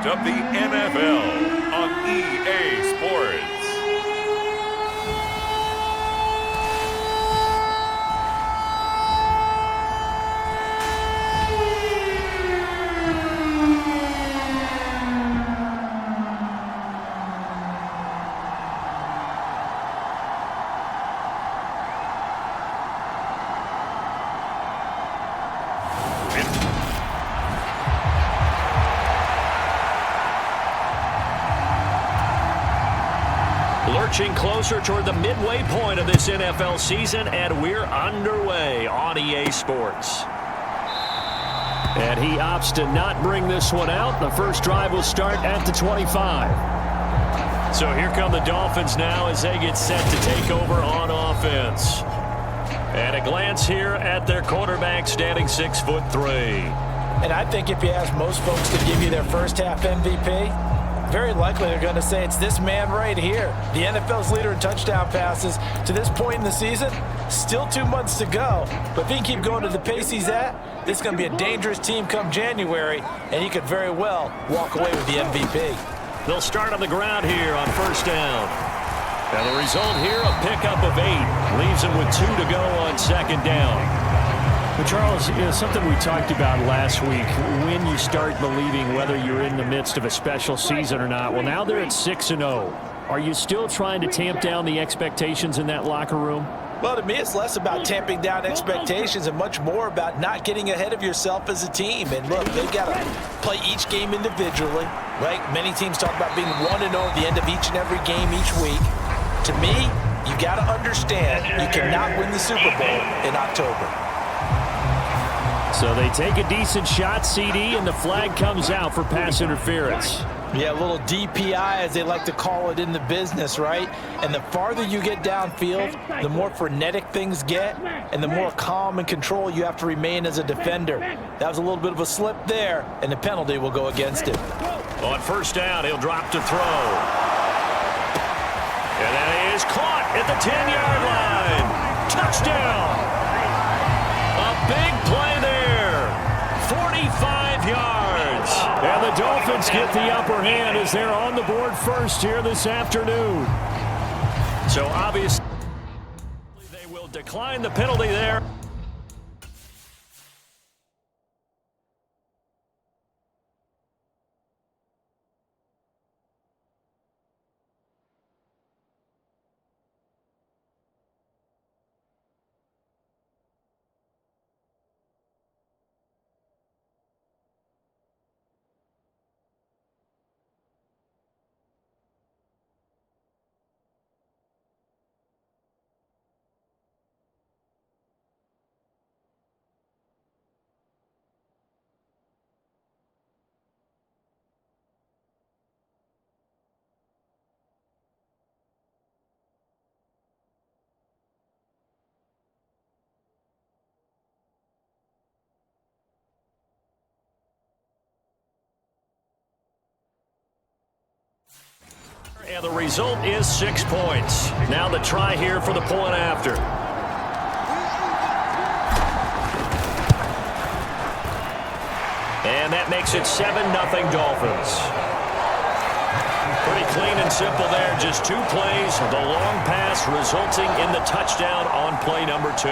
of the NFL on EA Sports. Lurching closer toward the midway point of this NFL season, and we're underway on EA Sports. And he opts to not bring this one out. The first drive will start at the 25. So here come the Dolphins now as they get set to take over on offense. And a glance here at their quarterback, standing 6'3". And I think if you ask most folks to give you their first half MVP, very likely they're going to say it's this man right here. The NFL's leader in touchdown passes to this point in the season. Still 2 months to go. But if he can keep going to the pace he's at, this is going to be a dangerous team come January, and he could very well walk away with the MVP. They'll start on the ground here on first down. And the result here, a pickup of 8. Leaves him with 2 to go on second down. But Charles, something we talked about last week, when you start believing whether you're in the midst of a special season or not. Well, now they're at 6-0. Are you still trying to tamp down the expectations in that locker room? Well, to me, it's less about tamping down expectations and much more about not getting ahead of yourself as a team. And look, they've got to play each game individually, right? Many teams talk about being 1-0 at the end of each and every game each week. To me, you got to understand you cannot win the Super Bowl in October. So they take a decent shot, CD, and the flag comes out for pass interference. Yeah, a little DPI, as they like to call it in the business, right? And the farther you get downfield, the more frenetic things get, and the more calm and control you have to remain as a defender. That was a little bit of a slip there, and the penalty will go against him. On first down, he'll drop to throw. And that is caught at the 10-yard line. Touchdown! A big play there. 45 yards. And the Dolphins get the upper hand as they're on the board first here this afternoon. So obviously they will decline the penalty there. And the result is 6 points. Now the try here for the point after. And that makes it 7-0 Dolphins. Pretty clean and simple there. Just 2 plays. The long pass resulting in the touchdown on play number 2.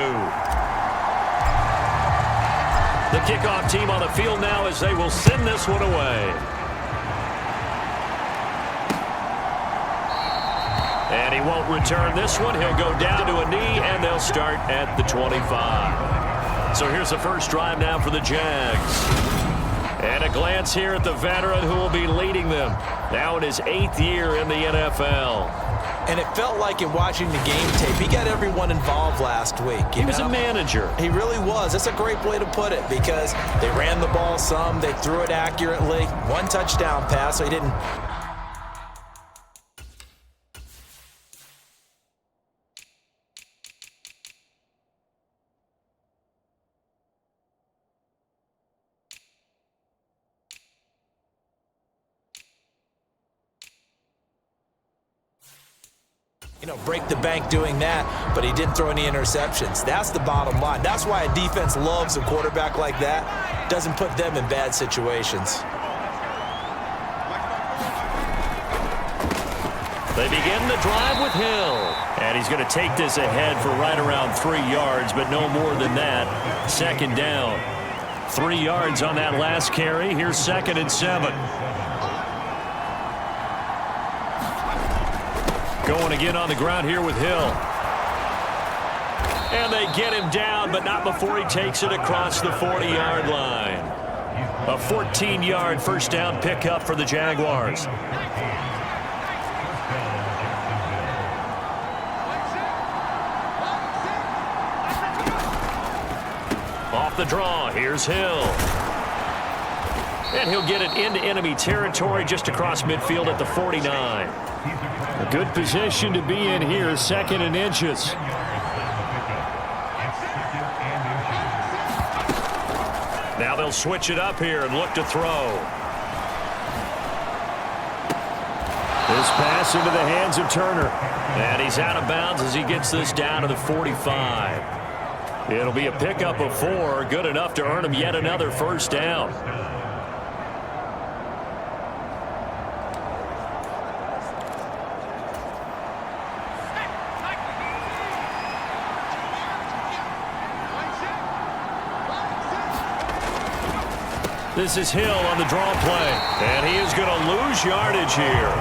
The kickoff team on the field now as they will send this one away. And he won't return this one. He'll go down to a knee, and they'll start at the 25. So here's the first drive now for the Jags. And a glance here at the veteran who will be leading them. Now in his 8th year in the NFL. And it felt like in watching the game tape, he got everyone involved last week. He was a manager. He really was. That's a great way to put it because they ran the ball some. They threw it accurately. 1 touchdown pass, so he didn't... break the bank doing that, but he didn't throw any interceptions. That's the bottom line. That's why a defense loves a quarterback like that. Doesn't put them in bad situations. They begin the drive with Hill. And he's going to take this ahead for right around 3 yards, but no more than that. Second down. 3 yards on that last carry. Here's 2nd and 7. Going again on the ground here with Hill. And they get him down, but not before he takes it across the 40-yard line. A 14-yard first down pickup for the Jaguars. Off the draw, here's Hill. And he'll get it into enemy territory just across midfield at the 49. A good position to be in here, 2nd and inches. Now they'll switch it up here and look to throw. This pass into the hands of Turner. And he's out of bounds as he gets this down to the 45. It'll be a pickup of 4, good enough to earn him yet another first down. This is Hill on the draw play, and he is going to lose yardage here.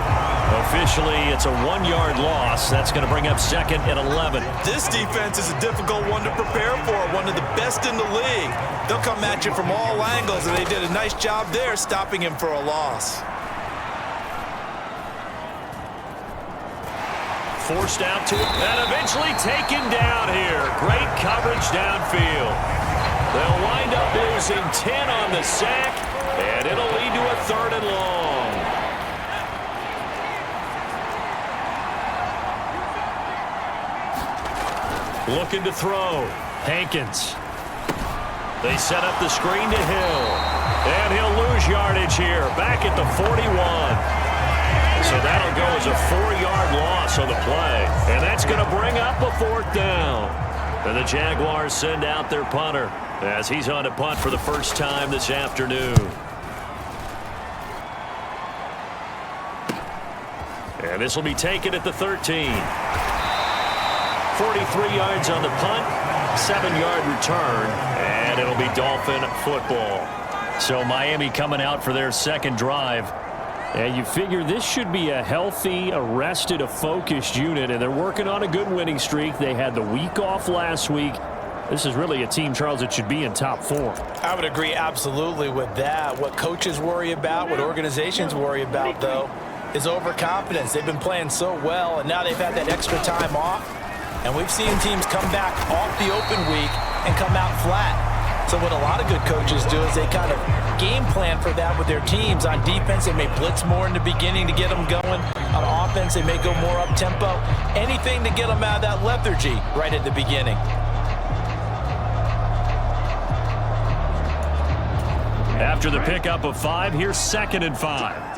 Officially, it's a 1-yard loss. That's going to bring up 2nd and 11. This defense is a difficult one to prepare for, one of the best in the league. They'll come at you from all angles, and they did a nice job there stopping him for a loss. Forced out to it, and eventually taken down here. Great coverage downfield. They'll wind up losing 10 on the sack, and it'll lead to a 3rd and long. Looking to throw. Hankins. They set up the screen to Hill. And he'll lose yardage here, back at the 41. So that'll go as a 4-yard loss on the play. And that's going to bring up a 4th down. And the Jaguars send out their punter as he's on to punt for the first time this afternoon. And this will be taken at the 13. 43 yards on the punt, 7-yard return, and it'll be Dolphin football. So Miami coming out for their 2nd drive. And you figure this should be a healthy, a rested, a focused unit, and they're working on a good winning streak. They had the week off last week. This is really a team, Charles, that should be in top 4. I would agree absolutely with that. What coaches worry about, what organizations worry about, though, is overconfidence. They've been playing so well, and now they've had that extra time off. And we've seen teams come back off the open week and come out flat. So what a lot of good coaches do is they kind of game plan for that with their teams. On defense, they may blitz more in the beginning to get them going. On offense, they may go more up-tempo. Anything to get them out of that lethargy right at the beginning. After the pickup of 5, here's 2nd and 5.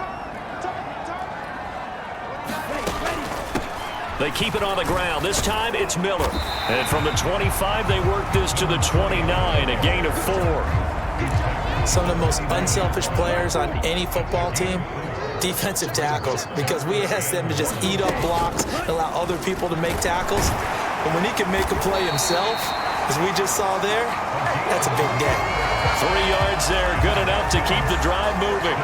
They keep it on the ground. This time it's Miller. And from the 25, they work this to the 29, a gain of 4. Some of the most unselfish players on any football team, defensive tackles, because we ask them to just eat up blocks, allow other people to make tackles. But when he can make a play himself, as we just saw there, that's a big day. 3 yards there, good enough to keep the drive moving.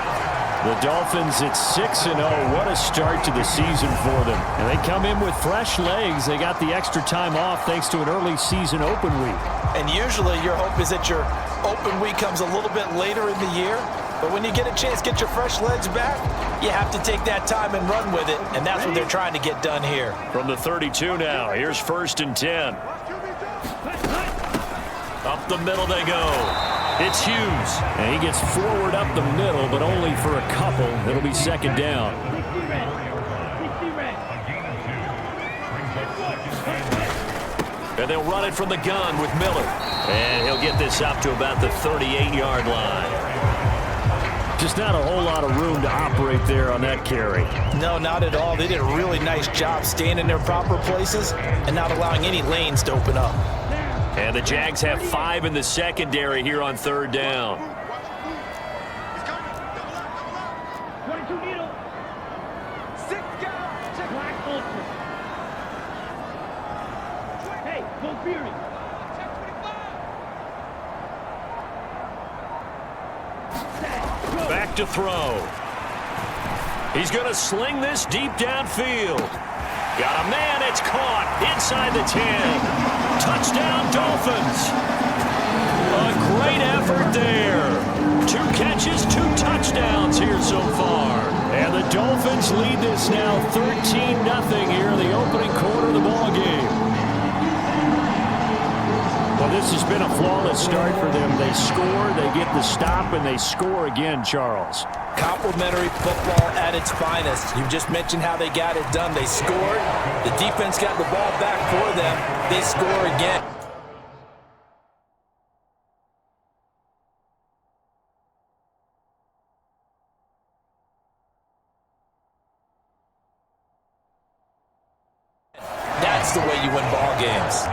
The Dolphins at 6-0. What a start to the season for them. And they come in with fresh legs. They got the extra time off thanks to an early season open week. And usually your hope is that your open week comes a little bit later in the year. But when you get a chance to get your fresh legs back, you have to take that time and run with it. And that's what they're trying to get done here. From the 32 now, here's 1st and 10. Up the middle they go. It's Hughes. And he gets forward up the middle, but only for a couple. It'll be 2nd down. And they'll run it from the gun with Miller. And he'll get this up to about the 38-yard line. Just not a whole lot of room to operate there on that carry. No, not at all. They did a really nice job staying in their proper places and not allowing any lanes to open up. And the Jags have 5 in the secondary here on 3rd down. Back to throw. He's going to sling this deep downfield. Got a man, it's caught inside the 10. Touchdown, Dolphins. A great effort there. 2 catches, 2 touchdowns here so far. And the Dolphins lead this now 13-0 here in the opening quarter of the ballgame. Well, this has been a flawless start for them. They score, they get the stop, and they score again, Charles. Complimentary football at its finest. You just mentioned how they got it done. They scored. The defense got the ball back for them. They score again. That's the way you win ball games.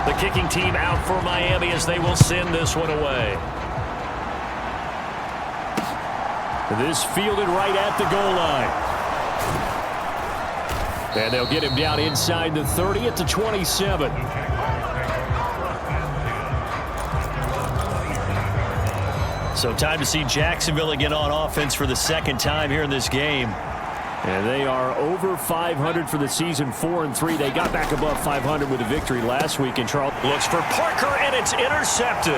The kicking team out for Miami as they will send this one away. This fielded right at the goal line. And they'll get him down inside the 30 at the 27. So time to see Jacksonville again on offense for the second time here in this game. And they are over 500 for the season, 4-3. They got back above 500 with a victory last week. And Charles looks for Parker, and it's intercepted.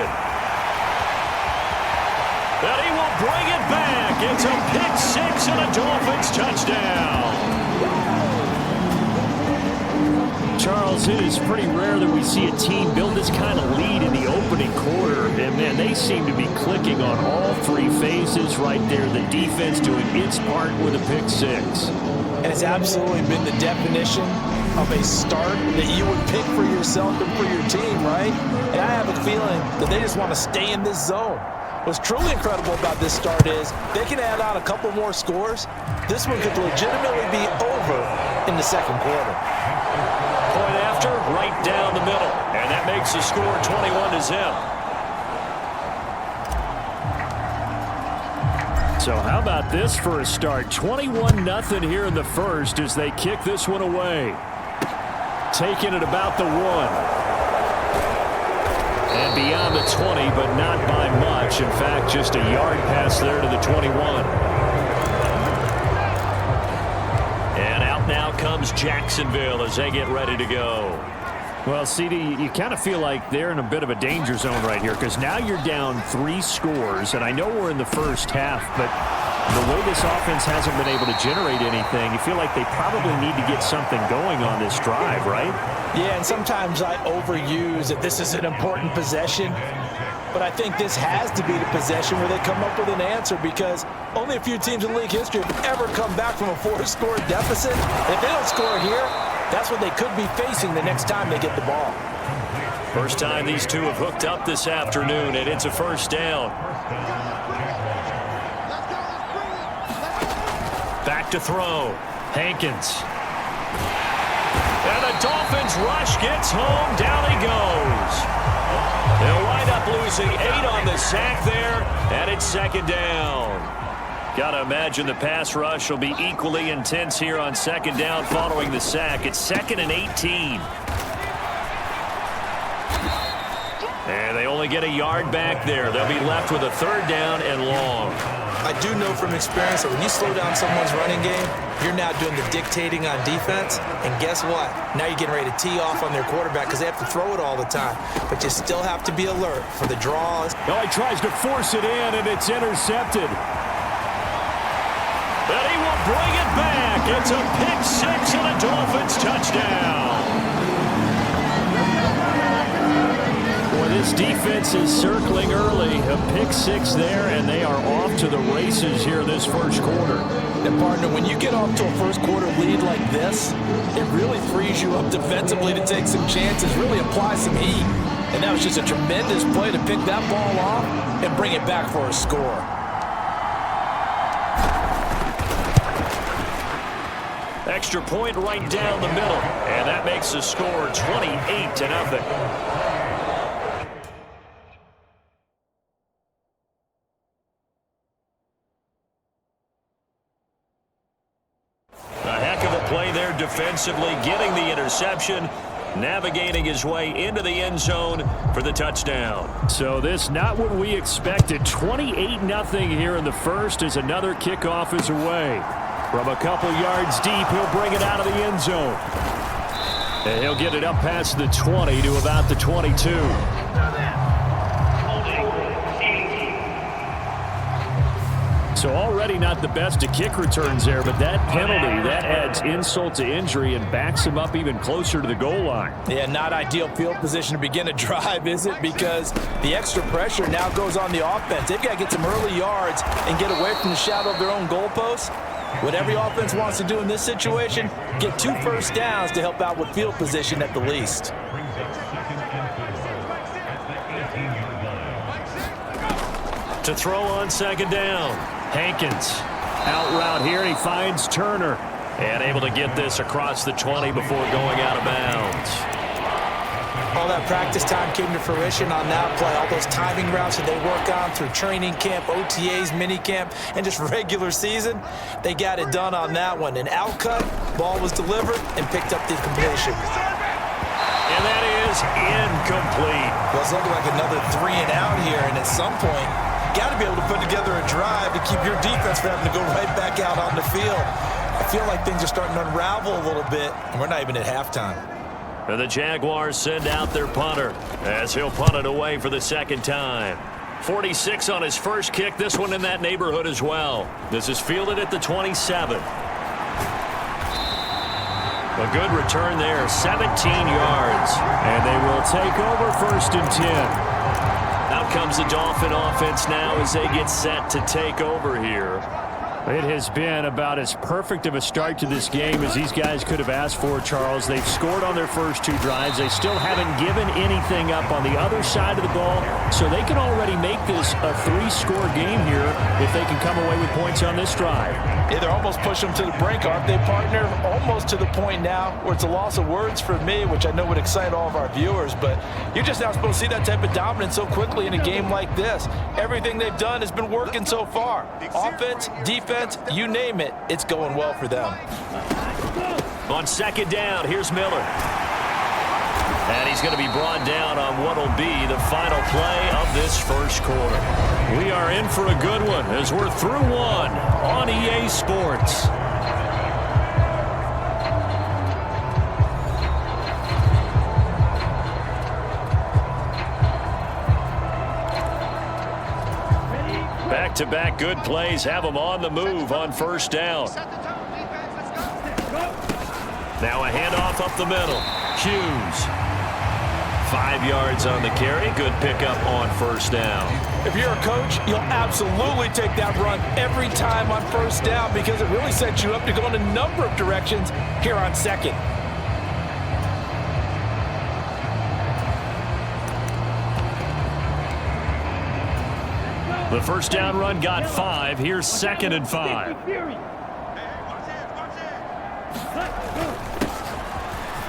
And he will bring it back. It's a pick 6 and a Dolphins touchdown. Charles, it is pretty rare that we see a team build this kind of lead in the opening quarter. And, man, they seem to be clicking on all 3 phases right there. The defense doing its part with a pick 6. And it's absolutely been the definition of a start that you would pick for yourself and for your team, right? And I have a feeling that they just want to stay in this zone. What's truly incredible about this start is they can add on a couple more scores. This one could legitimately be over in the second quarter. Point after, right down the middle. And that makes the score 21-0. So how about this for a start? 21-0 here in the first as they kick this one away. Taking it about the 1. And beyond the 20, but not by much. In fact, just a yard pass there to the 21. And out now comes Jacksonville as they get ready to go. Well, CD, you kind of feel like they're in a bit of a danger zone right here because now you're down 3 scores, and I know we're in the first half, but the way this offense hasn't been able to generate anything, you feel like they probably need to get something going on this drive, right? Yeah, and sometimes I overuse that this is an important possession, but I think this has to be the possession where they come up with an answer because only a few teams in league history have ever come back from a 4-score deficit. If they don't score here, that's what they could be facing the next time they get the ball. First time these two have hooked up this afternoon, and it's a first down. Back to throw. Hankins. And the Dolphins rush gets home. Down he goes. They'll wind up losing 8 on the sack there, and it's second down. Got to imagine the pass rush will be equally intense here on second down following the sack. It's 2nd and 18. And they only get a yard back there. They'll be left with a 3rd down and long. I do know from experience that when you slow down someone's running game, you're now doing the dictating on defense. And guess what? Now you're getting ready to tee off on their quarterback because they have to throw it all the time. But you still have to be alert for the draws. Now he tries to force it in, and it's intercepted. But he will bring it back. It's a pick 6 and a Dolphins touchdown. Boy, this defense is circling early. A pick 6 there, and they are off to the races here this first quarter. And, partner, when you get off to a first quarter lead like this, it really frees you up defensively to take some chances, really apply some heat. And that was just a tremendous play to pick that ball off and bring it back for a score. Extra point right down the middle, and that makes the score 28-0. play there defensively, getting the interception, navigating his way into the end zone for the touchdown. So this not what we expected. 28-0 here in the first as another kickoff is away. From a couple yards deep, he'll bring it out of the end zone. And he'll get it up past the 20 to about the 22. So already not the best of kick returns there, but that penalty, that adds insult to injury and backs him up even closer to the goal line. Yeah, not ideal field position to begin a drive, is it? Because the extra pressure now goes on the offense. They've got to get some early yards and get away from the shadow of their own goalposts. What every offense wants to do in this situation, get 2 first downs to help out with field position at the least. To throw on second down. Hankins out route here, and he finds Turner. And able to get this across the 20 before going out of bounds. All that practice time came to fruition on that play. All those timing routes that they work on through training camp, OTAs, minicamp, and just regular season, they got it done on that one. An outcut, ball was delivered, and picked up the completion. And that is incomplete. Well, it's looking like another 3 and out here, and at some point, got to be able to put together a drive to keep your defense from having to go right back out on the field. I feel like things are starting to unravel a little bit, and we're not even at halftime. And the Jaguars send out their punter as he'll punt it away for the second time. 46 on his first kick, this one in that neighborhood as well. This is fielded at the 27. A good return there, 17 yards. And they will take over 1st and 10. Out comes the Dolphin offense now as they get set to take over here. It has been about as perfect of a start to this game as these guys could have asked for, Charles. They've scored on their first 2 drives. They still haven't given anything up on the other side of the ball, so they can already make this a 3-score game here if they can come away with points on this drive. Yeah, they're almost pushing them to the brink, aren't they, partner? Almost to the point now where it's a loss of words for me, which I know would excite all of our viewers, but you're just not supposed to see that type of dominance so quickly in a game like this. Everything they've done has been working so far. Offense, defense, you name it, it's going well for them. On second down, here's Miller. And he's going to be brought down on what will be the final play of this first quarter. We are in for a good one as we're through 1 on EA Sports. Back-to-back good plays have them on the move on first down. Now a handoff up the middle. Hughes. 5 yards on the carry. Good pickup on first down. If you're a coach, you'll absolutely take that run every time on first down because it really sets you up to go in a number of directions here on second. The first down run got 5. Here's 2nd and 5.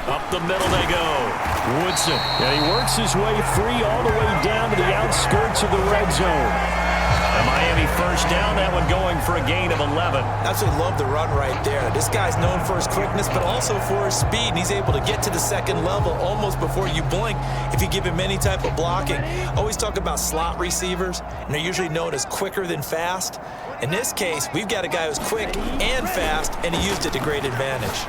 Up the middle they go. Woodson, and he works his way free all the way down to the outskirts of the red zone. A Miami first down, that one going for a gain of 11. Absolutely love the run right there. This guy's known for his quickness, but also for his speed, and he's able to get to the second level almost before you blink if you give him any type of blocking. Always talk about slot receivers, and they're usually known as quicker than fast. In this case, we've got a guy who's quick and fast, and he used it to great advantage.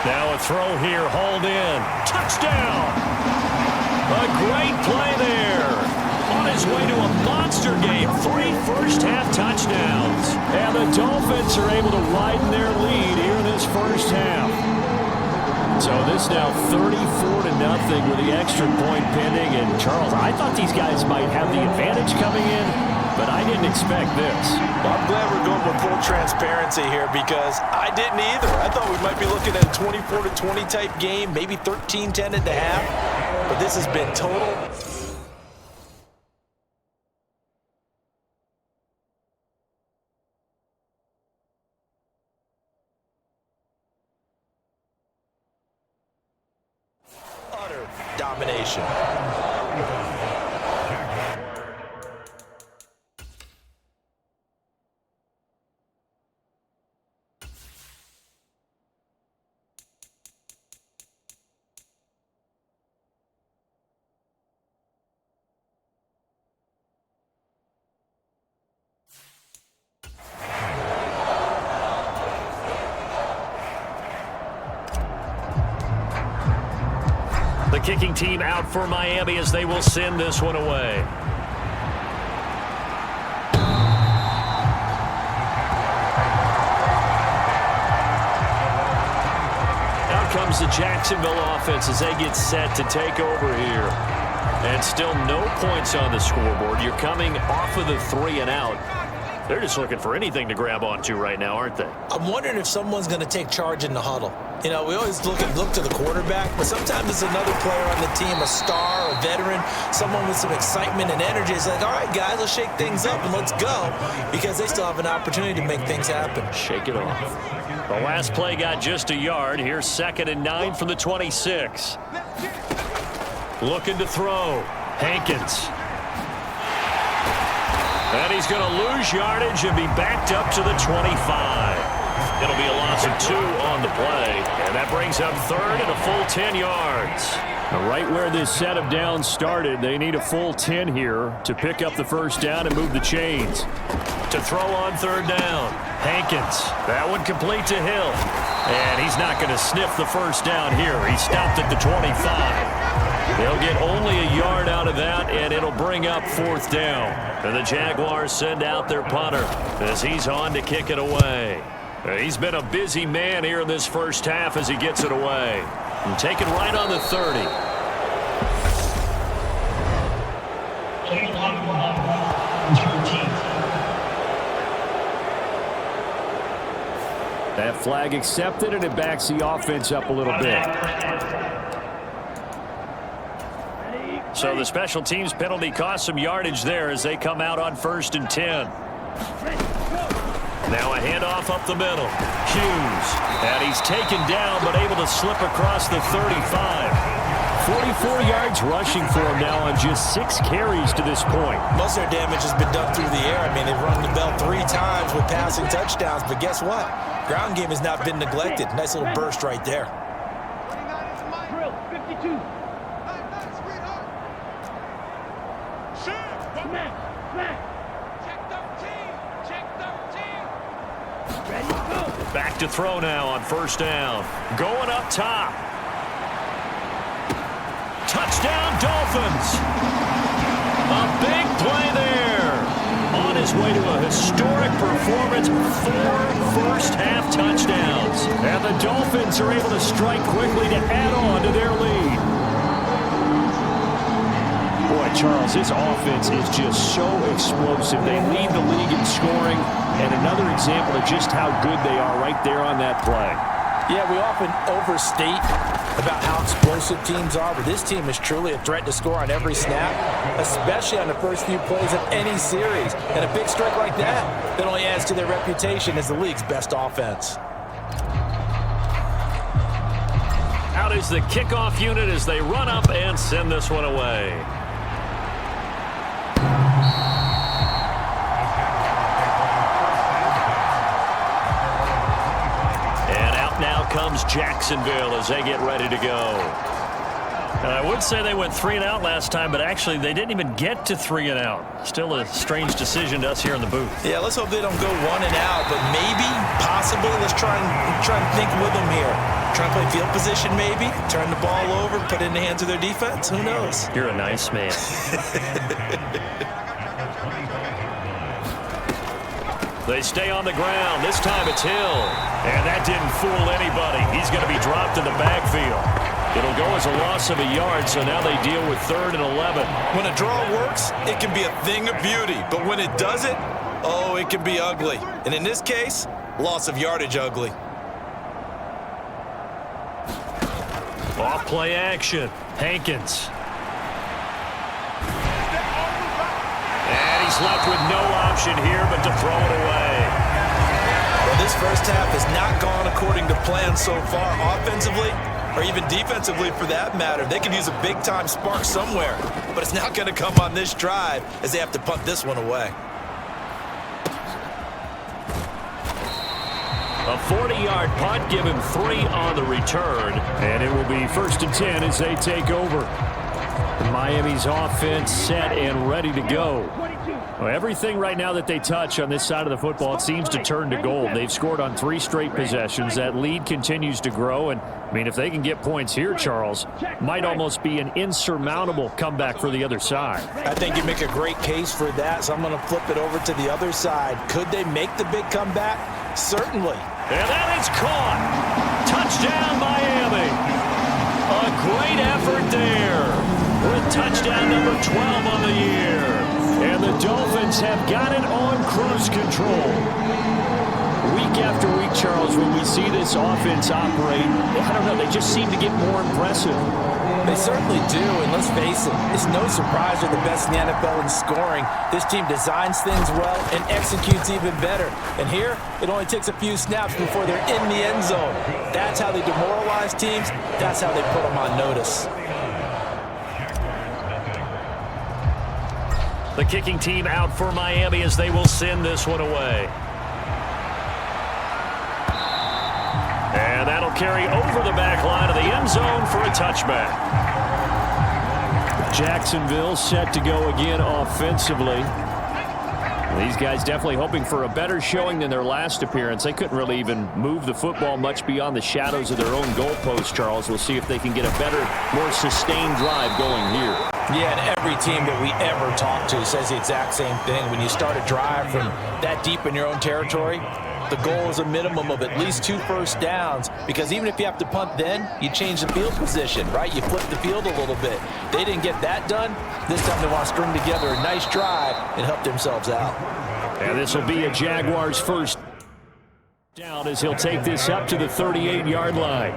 Now a throw here, hauled in. Touchdown! A great play there. On his way to a monster game. 3 first-half touchdowns. And the Dolphins are able to widen their lead here in this first half. So this now 34-0 with the extra point pending. And Charles, I thought these guys might have the advantage coming in, but I didn't expect this. Well, I'm glad we're going with full transparency here because I didn't either. I thought we might be looking at a 24-20 type game, maybe 13-10 at the half, but this has been total. Utter domination. kicking team out for Miami as they will send this one away. Out comes the Jacksonville offense as they get set to take over here. And still no points on the scoreboard. You're coming off of the 3 and out. They're just looking for anything to grab onto right now, aren't they? I'm wondering if someone's going to take charge in the huddle. You know, we always look to the quarterback, but sometimes it's another player on the team, a star, a veteran, someone with some excitement and energy. It's like, all right, guys, let's shake things up and let's go, because they still have an opportunity to make things happen. Shake it off. The last play got just a yard. Here's 2nd and 9 from the 26. Looking to throw. Hankins. And he's going to lose yardage and be backed up to the 25. It'll be a loss of 2 on the play. And that brings up 3rd and a full 10 yards. Right where this set of downs started, they need a full 10 here to pick up the first down and move the chains. To throw on 3rd down. Hankins. That one complete to Hill. And he's not going to sniff the first down here. He stopped at the 25. They'll get only a yard out of that, and it'll bring up 4th down. And the Jaguars send out their punter as he's on to kick it away. He's been a busy man here in this first half as he gets it away. And taken right on the 30. That flag accepted, and it backs the offense up a little bit. So the special teams penalty cost some yardage there as they come out on 1st and 10. Now a handoff up the middle. Hughes. And he's taken down but able to slip across the 35. 44 yards rushing for him now on just 6 carries to this point. Most of their damage has been done through the air. I mean, they've rung the bell 3 times with passing touchdowns, but guess what? Ground game has not been neglected. Nice little burst right there. Drill, 52. Back to throw now on 1st down. Going up top. Touchdown, Dolphins. A big play there. On his way to a historic performance, 4 first-half touchdowns. And the Dolphins are able to strike quickly to add on to their lead. Boy, Charles, this offense is just so explosive. They lead the league in scoring, and another example of just how good they are right there on that play. Yeah, we often overstate about how explosive teams are, but this team is truly a threat to score on every snap, especially on the first few plays of any series. And a big strike like that only adds to their reputation as the league's best offense. Out is the kickoff unit as they run up and send this one away. Comes Jacksonville as they get ready to go. And I would say they went 3 and out last time, but actually they didn't even get to 3 and out. Still a strange decision to us here in the booth. Yeah, let's hope they don't go 1 and out, but maybe, possibly, let's try and think with them here. Try and play field position maybe, turn the ball over, put it in the hands of their defense. Who knows? You're a nice man. They stay on the ground. This time it's Hill. And that didn't fool anybody. He's going to be dropped in the backfield. It'll go as a loss of a yard, so now they deal with 3rd and 11. When a draw works, it can be a thing of beauty. But when it doesn't, oh, it can be ugly. And in this case, loss of yardage ugly. Off play action. Hankins. And he's left with no option here but to throw it away. Well, this first half has not gone according to plan so far, offensively or even defensively for that matter. They could use a big-time spark somewhere, but it's not going to come on this drive as they have to punt this one away. A 40-yard punt, give him 3 on the return. And it will be 1st and 10 as they take over. Miami's offense set and ready to go. 22. Well, everything right now that they touch on this side of the football, it seems to turn to gold. They've scored on 3 straight possessions. That lead continues to grow. And, I mean, if they can get points here, Charles, might almost be an insurmountable comeback for the other side. I think you make a great case for that, so I'm going to flip it over to the other side. Could they make the big comeback? Certainly. And that is caught. Touchdown, Miami. A great effort there with touchdown number 12 on the year. And the Dolphins have got it on cruise control. Week after week, Charles, when we see this offense operate, I don't know, they just seem to get more impressive. They certainly do, and let's face it, it's no surprise they're the best in the NFL in scoring. This team designs things well and executes even better. And here, it only takes a few snaps before they're in the end zone. That's how they demoralize teams. That's how they put them on notice. The kicking team out for Miami as they will send this one away. And that'll carry over the back line of the end zone for a touchback. Jacksonville set to go again offensively. These guys definitely hoping for a better showing than their last appearance. They couldn't really even move the football much beyond the shadows of their own goalpost, Charles. We'll see if they can get a better, more sustained drive going here. Yeah, and every team that we ever talk to says the exact same thing. When you start a drive from that deep in your own territory, the goal is a minimum of at least 2 first downs, because even if you have to punt then, you change the field position, right? You flip the field a little bit. They didn't get that done. This time they want to string together a nice drive and help themselves out. And this will be a Jaguars first down as he'll take this up to the 38-yard line.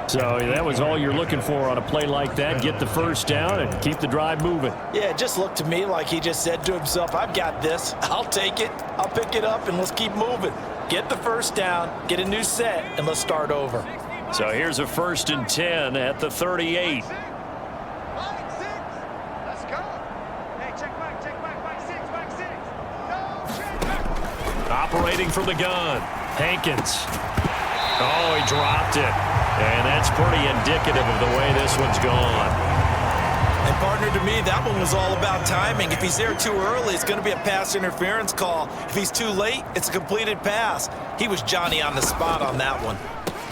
So that was all you're looking for on a play like that. Get the first down and keep the drive moving. Yeah, it just looked to me like he just said to himself, I've got this. I'll take it. I'll pick it up, and let's keep moving. Get the first down, get a new set, and let's start over. So here's a 1st and 10 at the 38. Let's go. Hey, check back, 6. No, check back. Operating from the gun, Hankins. Oh, he dropped it. And that's pretty indicative of the way this one's gone. And partner, to me, that one was all about timing. If he's there too early, it's going to be a pass interference call. If he's too late, it's a completed pass. He was Johnny on the spot on that one.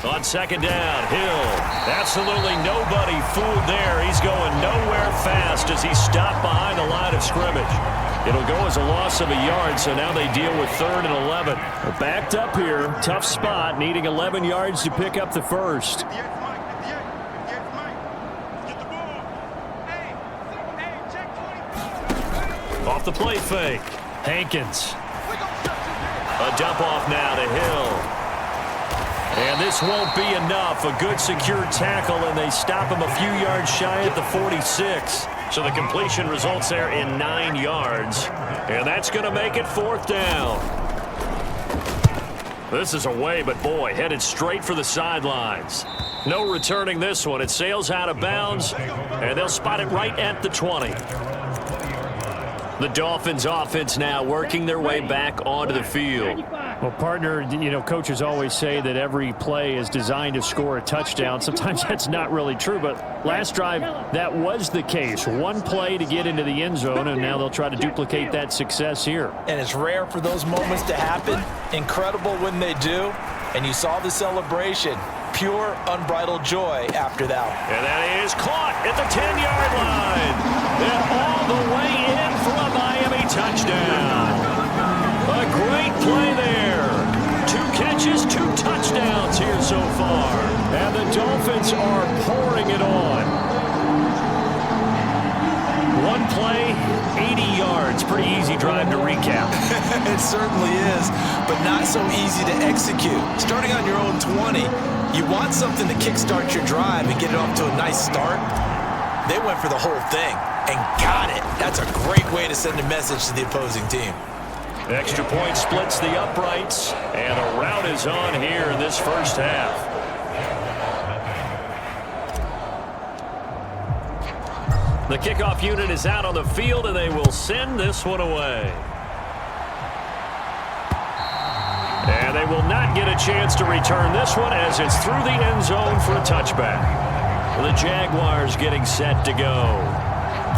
On 2nd down, Hill. Absolutely nobody fooled there. He's going nowhere fast as he's stopped behind the line of scrimmage. It'll go as a loss of a yard, so now they deal with 3rd and 11. They're backed up here. Tough spot, needing 11 yards to pick up the first. Off the play fake. Hankins. A dump off now to Hill. And this won't be enough. A good secure tackle, and they stop him a few yards shy at the 46. So the completion results there in 9 yards. And that's going to make it 4th down. This is away, but boy, headed straight for the sidelines. No returning this one. It sails out of bounds, and they'll spot it right at the 20. The Dolphins offense now working their way back onto the field. Well, partner, you know, coaches always say that every play is designed to score a touchdown. Sometimes that's not really true, but last drive, that was the case. One play to get into the end zone, and now they'll try to duplicate that success here. And it's rare for those moments to happen. Incredible when they do. And you saw the celebration. Pure, unbridled joy after that. And that is caught at the 10-yard line. And all the way in for a Miami touchdown. A great play there. 2 catches, 2 touchdowns here so far. And the Dolphins are pouring it on. One play, 80 yards. Pretty easy drive to recap. It certainly is, but not so easy to execute. Starting on your own 20, you want something to kickstart your drive and get it off to a nice start. They went for the whole thing and got it. That's a great way to send a message to the opposing team. Extra point splits the uprights, and a rout is on here in this first half. The kickoff unit is out on the field, and they will send this one away. And they will not get a chance to return this one as it's through the end zone for a touchback. The Jaguars getting set to go.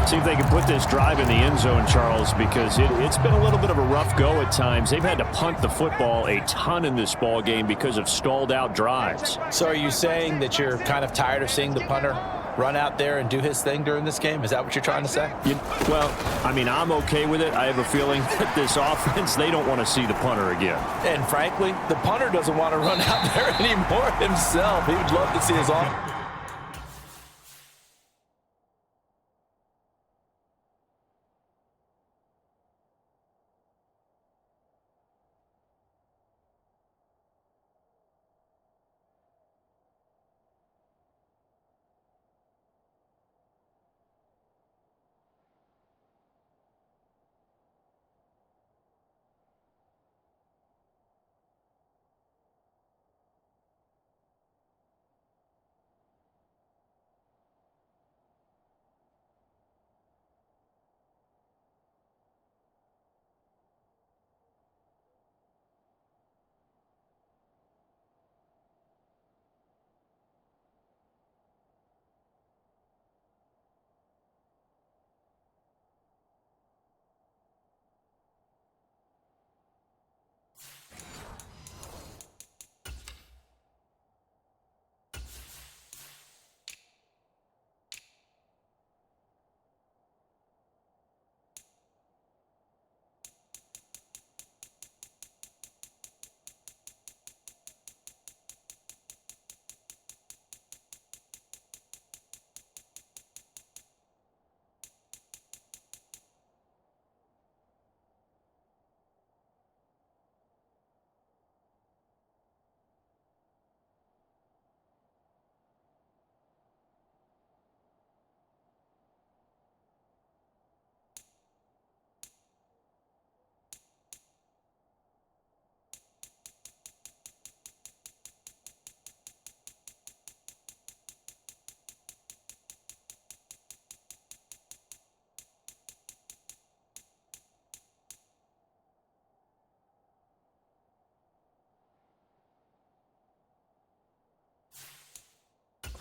See if they can put this drive in the end zone, Charles, because it's been a little bit of a rough go at times. They've had to punt the football a ton in this ball game because of stalled out drives. So are you saying that you're kind of tired of seeing the punter run out there and do his thing during this game? Is that what you're trying to say? Well, I mean, I'm okay with it. I have a feeling that this offense, they don't want to see the punter again. And frankly, the punter doesn't want to run out there anymore himself. He would love to see his offense.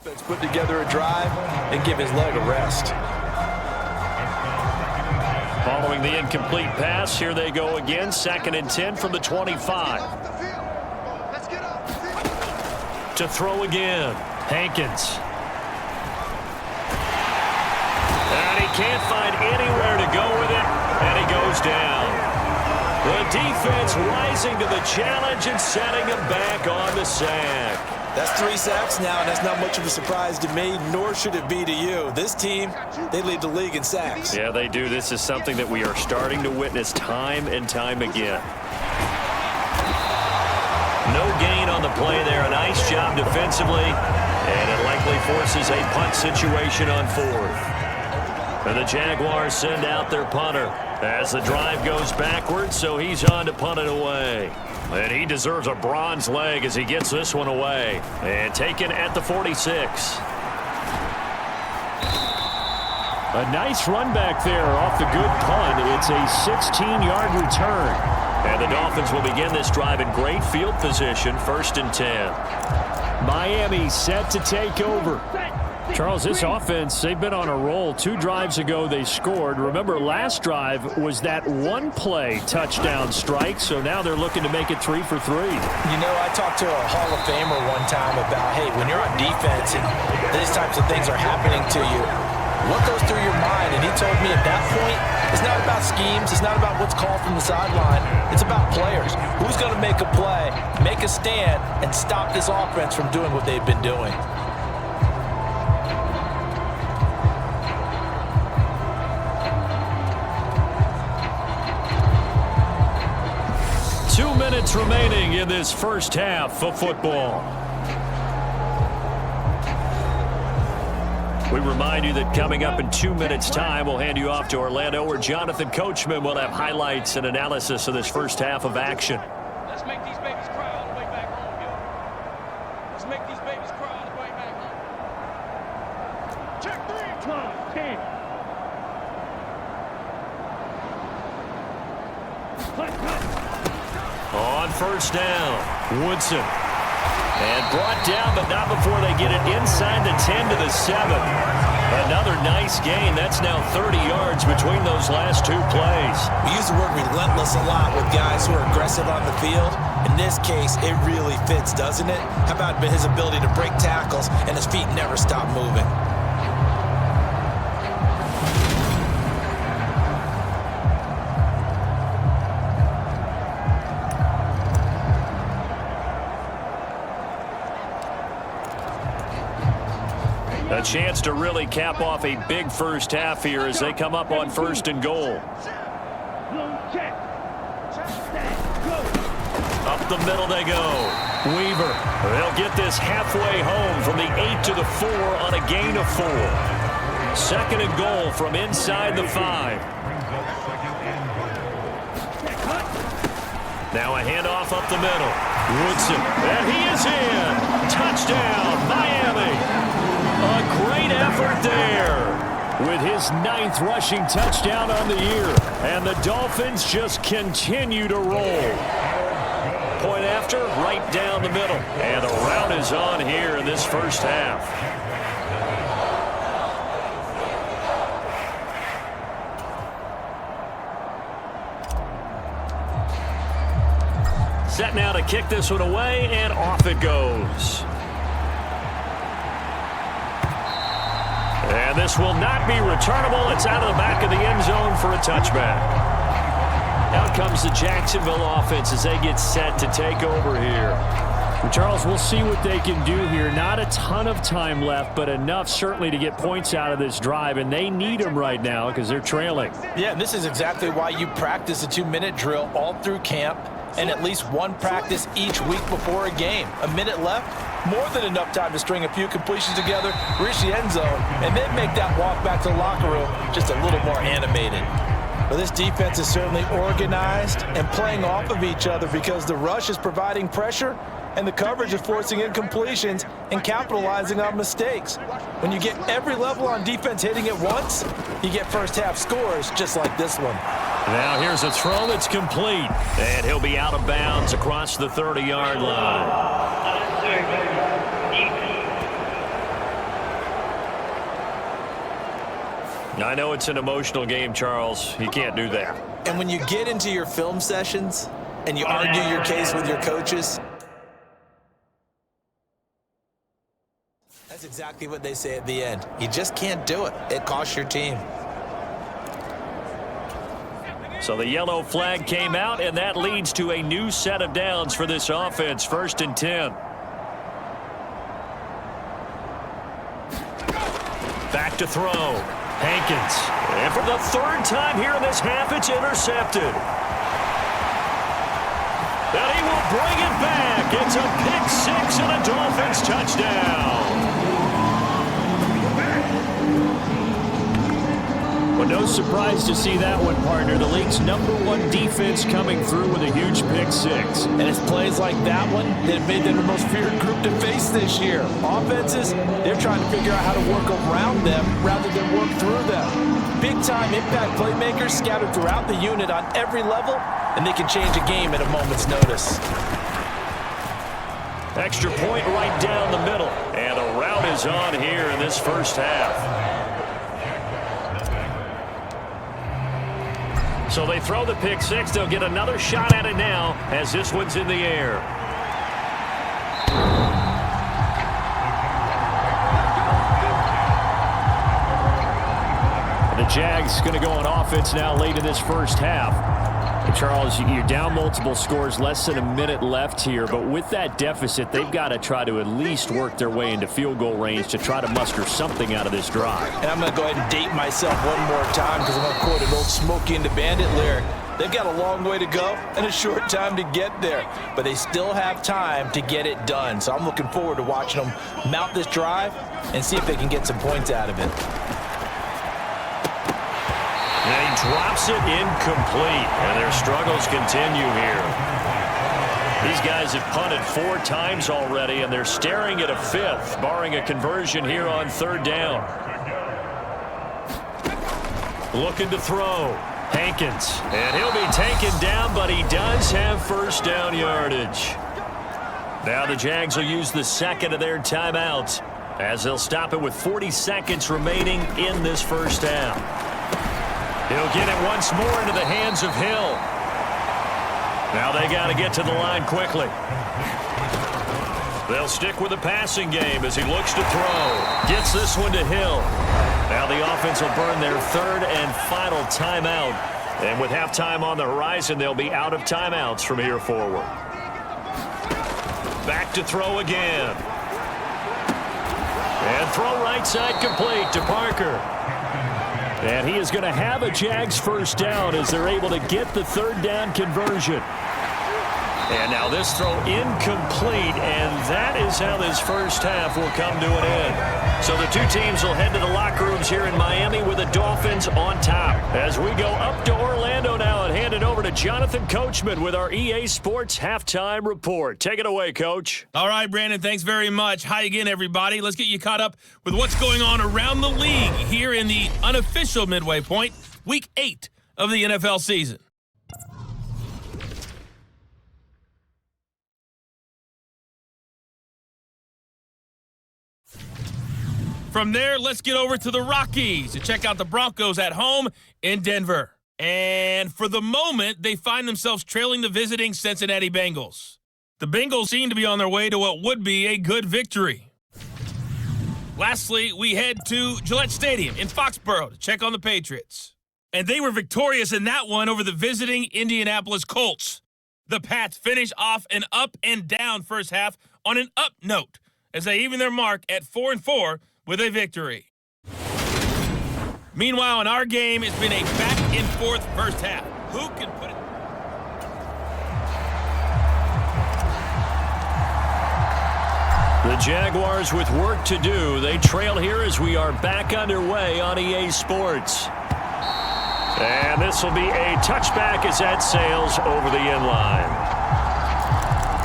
Let's put together a drive and give his leg a rest. Following the incomplete pass, here they go again. 2nd and 10 from the 25. To throw again, Hankins. And he can't find anywhere to go with it, and he goes down. The defense rising to the challenge and setting him back on the sack. That's 3 sacks now, and that's not much of a surprise to me, nor should it be to you. This team, they lead the league in sacks. Yeah, they do. This is something that we are starting to witness time and time again. No gain on the play there. A nice job defensively, and it likely forces a punt situation on 4th. And the Jaguars send out their punter as the drive goes backwards, so he's on to punt it away. And he deserves a bronze leg as he gets this one away. And taken at the 46. A nice run back there off the good punt. It's a 16-yard return. And the Dolphins will begin this drive in great field position, 1st and 10. Miami set to take over. Charles, this offense, they've been on a roll. 2 drives ago, they scored. Remember, last drive was that one-play touchdown strike, so now they're looking to make it 3 for 3. You know, I talked to a Hall of Famer one time about, hey, when you're on defense and these types of things are happening to you, what goes through your mind? And he told me at that point, it's not about schemes. It's not about what's called from the sideline. It's about players. Who's going to make a play, make a stand, and stop this offense from doing what they've been doing? 2 minutes remaining in this first half of football. We remind you that coming up in 2 minutes' time, we'll hand you off to Orlando, where Jonathan Coachman will have highlights and analysis of this first half of action. Let's make these babies cry all the way back home, yo. Let's make these babies cry all the way back home. Check 3. 12, 10. On first down, Woodson. And brought down, but not before they get it inside the 10 to the 7. Another nice gain. That's now 30 yards between those last two plays. We use the word relentless a lot with guys who are aggressive on the field. In this case, it really fits, doesn't it? How about his ability to break tackles and his feet never stop moving? A chance to really cap off a big first half here as they come up on 1st and goal. Up the middle they go. Weaver. They'll get this halfway home from the 8 to the 4 on a gain of 4. 2nd and goal from inside the 5. Now a handoff up the middle. Woodson. And he is in. Touchdown, Miami. A great effort there with his 9th rushing touchdown on the year. And the Dolphins just continue to roll. Point after, right down the middle. And the rout is on here in this first half. Set now to kick this one away, and off it goes. And this will not be returnable. It's out of the back of the end zone for a touchback. Out comes the Jacksonville offense as they get set to take over here. Well, Charles, we'll see what they can do here. Not a ton of time left, but enough certainly to get points out of this drive, and they need them right now because they're trailing. Yeah, and this is exactly why you practice a 2-minute drill all through camp and at least one practice each week before a game. A minute left, more than enough time to string a few completions together, reach the end zone, and then make that walk back to the locker room just a little more animated. Well, this defense is certainly organized and playing off of each other because the rush is providing pressure and the coverage is forcing incompletions and capitalizing on mistakes. When you get every level on defense hitting at once, you get first half scores just like this one. Now here's a throw that's complete, and he'll be out of bounds across the 30-yard line. I know it's an emotional game, Charles. You can't do that. And when you get into your film sessions and you argue your case with your coaches, that's exactly what they say at the end. You just can't do it. It costs your team. So the yellow flag came out, and that leads to a new set of downs for this offense. 1st and 10. Back to throw. Hankins. And for the 3rd time here in this half, it's intercepted. And he will bring it back. It's a pick 6 and a Dolphins touchdown. Well, no surprise to see that one, partner. The league's #1 defense coming through with a huge pick 6. And it's plays like that one that made them the most feared group to face this year. Offenses, they're trying to figure out how to work around them rather than work through them. Big-time impact playmakers scattered throughout the unit on every level, and they can change a game at a moment's notice. Extra point right down the middle. And the rout is on here in this first half. So they throw the pick 6. They'll get another shot at it now as this one's in the air. The Jags going to go on offense now late in this first half. Charles, you're down multiple scores, less than a minute left here, but with that deficit, they've got to try to at least work their way into field goal range to try to muster something out of this drive. And I'm going to go ahead and date myself one more time because I'm going to quote an old Smokey and the Bandit lyric. They've got a long way to go and a short time to get there, but they still have time to get it done. So I'm looking forward to watching them mount this drive and see if they can get some points out of it. And he drops it incomplete, and their struggles continue here. These guys have punted 4 times already, and they're staring at a 5th, barring a conversion here on 3rd down. Looking to throw. Hankins, and he'll be taken down, but he does have first down yardage. Now the Jags will use the 2nd of their timeouts as they'll stop it with 40 seconds remaining in this first half. He'll get it once more into the hands of Hill. Now they got to get to the line quickly. They'll stick with the passing game as he looks to throw. Gets this one to Hill. Now the offense will burn their third and final timeout. And with halftime on the horizon, they'll be out of timeouts from here forward. Back to throw again. And throw right side complete to Parker. And he is going to have a Jags first down as they're able to get the third down conversion. And now this throw incomplete, and that is how this first half will come to an end. So the two teams will head to the locker rooms here in Miami with the Dolphins on top. As we go up to Orlando now and hand it over to Jonathan Coachman with our EA Sports Halftime Report. Take it away, Coach. All right, Brandon, thanks very much. Hi again, everybody. Let's get you caught up with what's going on around the league here in the unofficial midway point, Week 8 of the NFL season. From there, let's get over to the Rockies to check out the Broncos at home in Denver. And for the moment, they find themselves trailing the visiting Cincinnati Bengals. The Bengals seem to be on their way to what would be a good victory. Lastly, we head to Gillette Stadium in Foxborough to check on the Patriots. And they were victorious in that one over the visiting Indianapolis Colts. The Pats finish off an up and down first half on an up note as they even their mark at 4-4 with a victory. Meanwhile, in our game, it's been a back-and-forth first half. Who can put it? The Jaguars with work to do. They trail here as we are back underway on EA Sports. And this will be a touchback as that sails over the end line.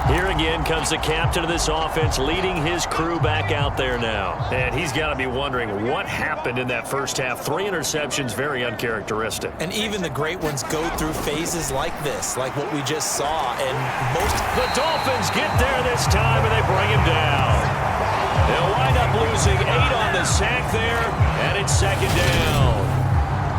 Here again comes the captain of this offense leading his crew back out there now. And he's got to be wondering what happened in that first half. 3 interceptions, very uncharacteristic. And even the great ones go through phases like this, like what we just saw. And The Dolphins get there this time, and they bring him down. They'll wind up losing 8 on the sack there, and it's second down.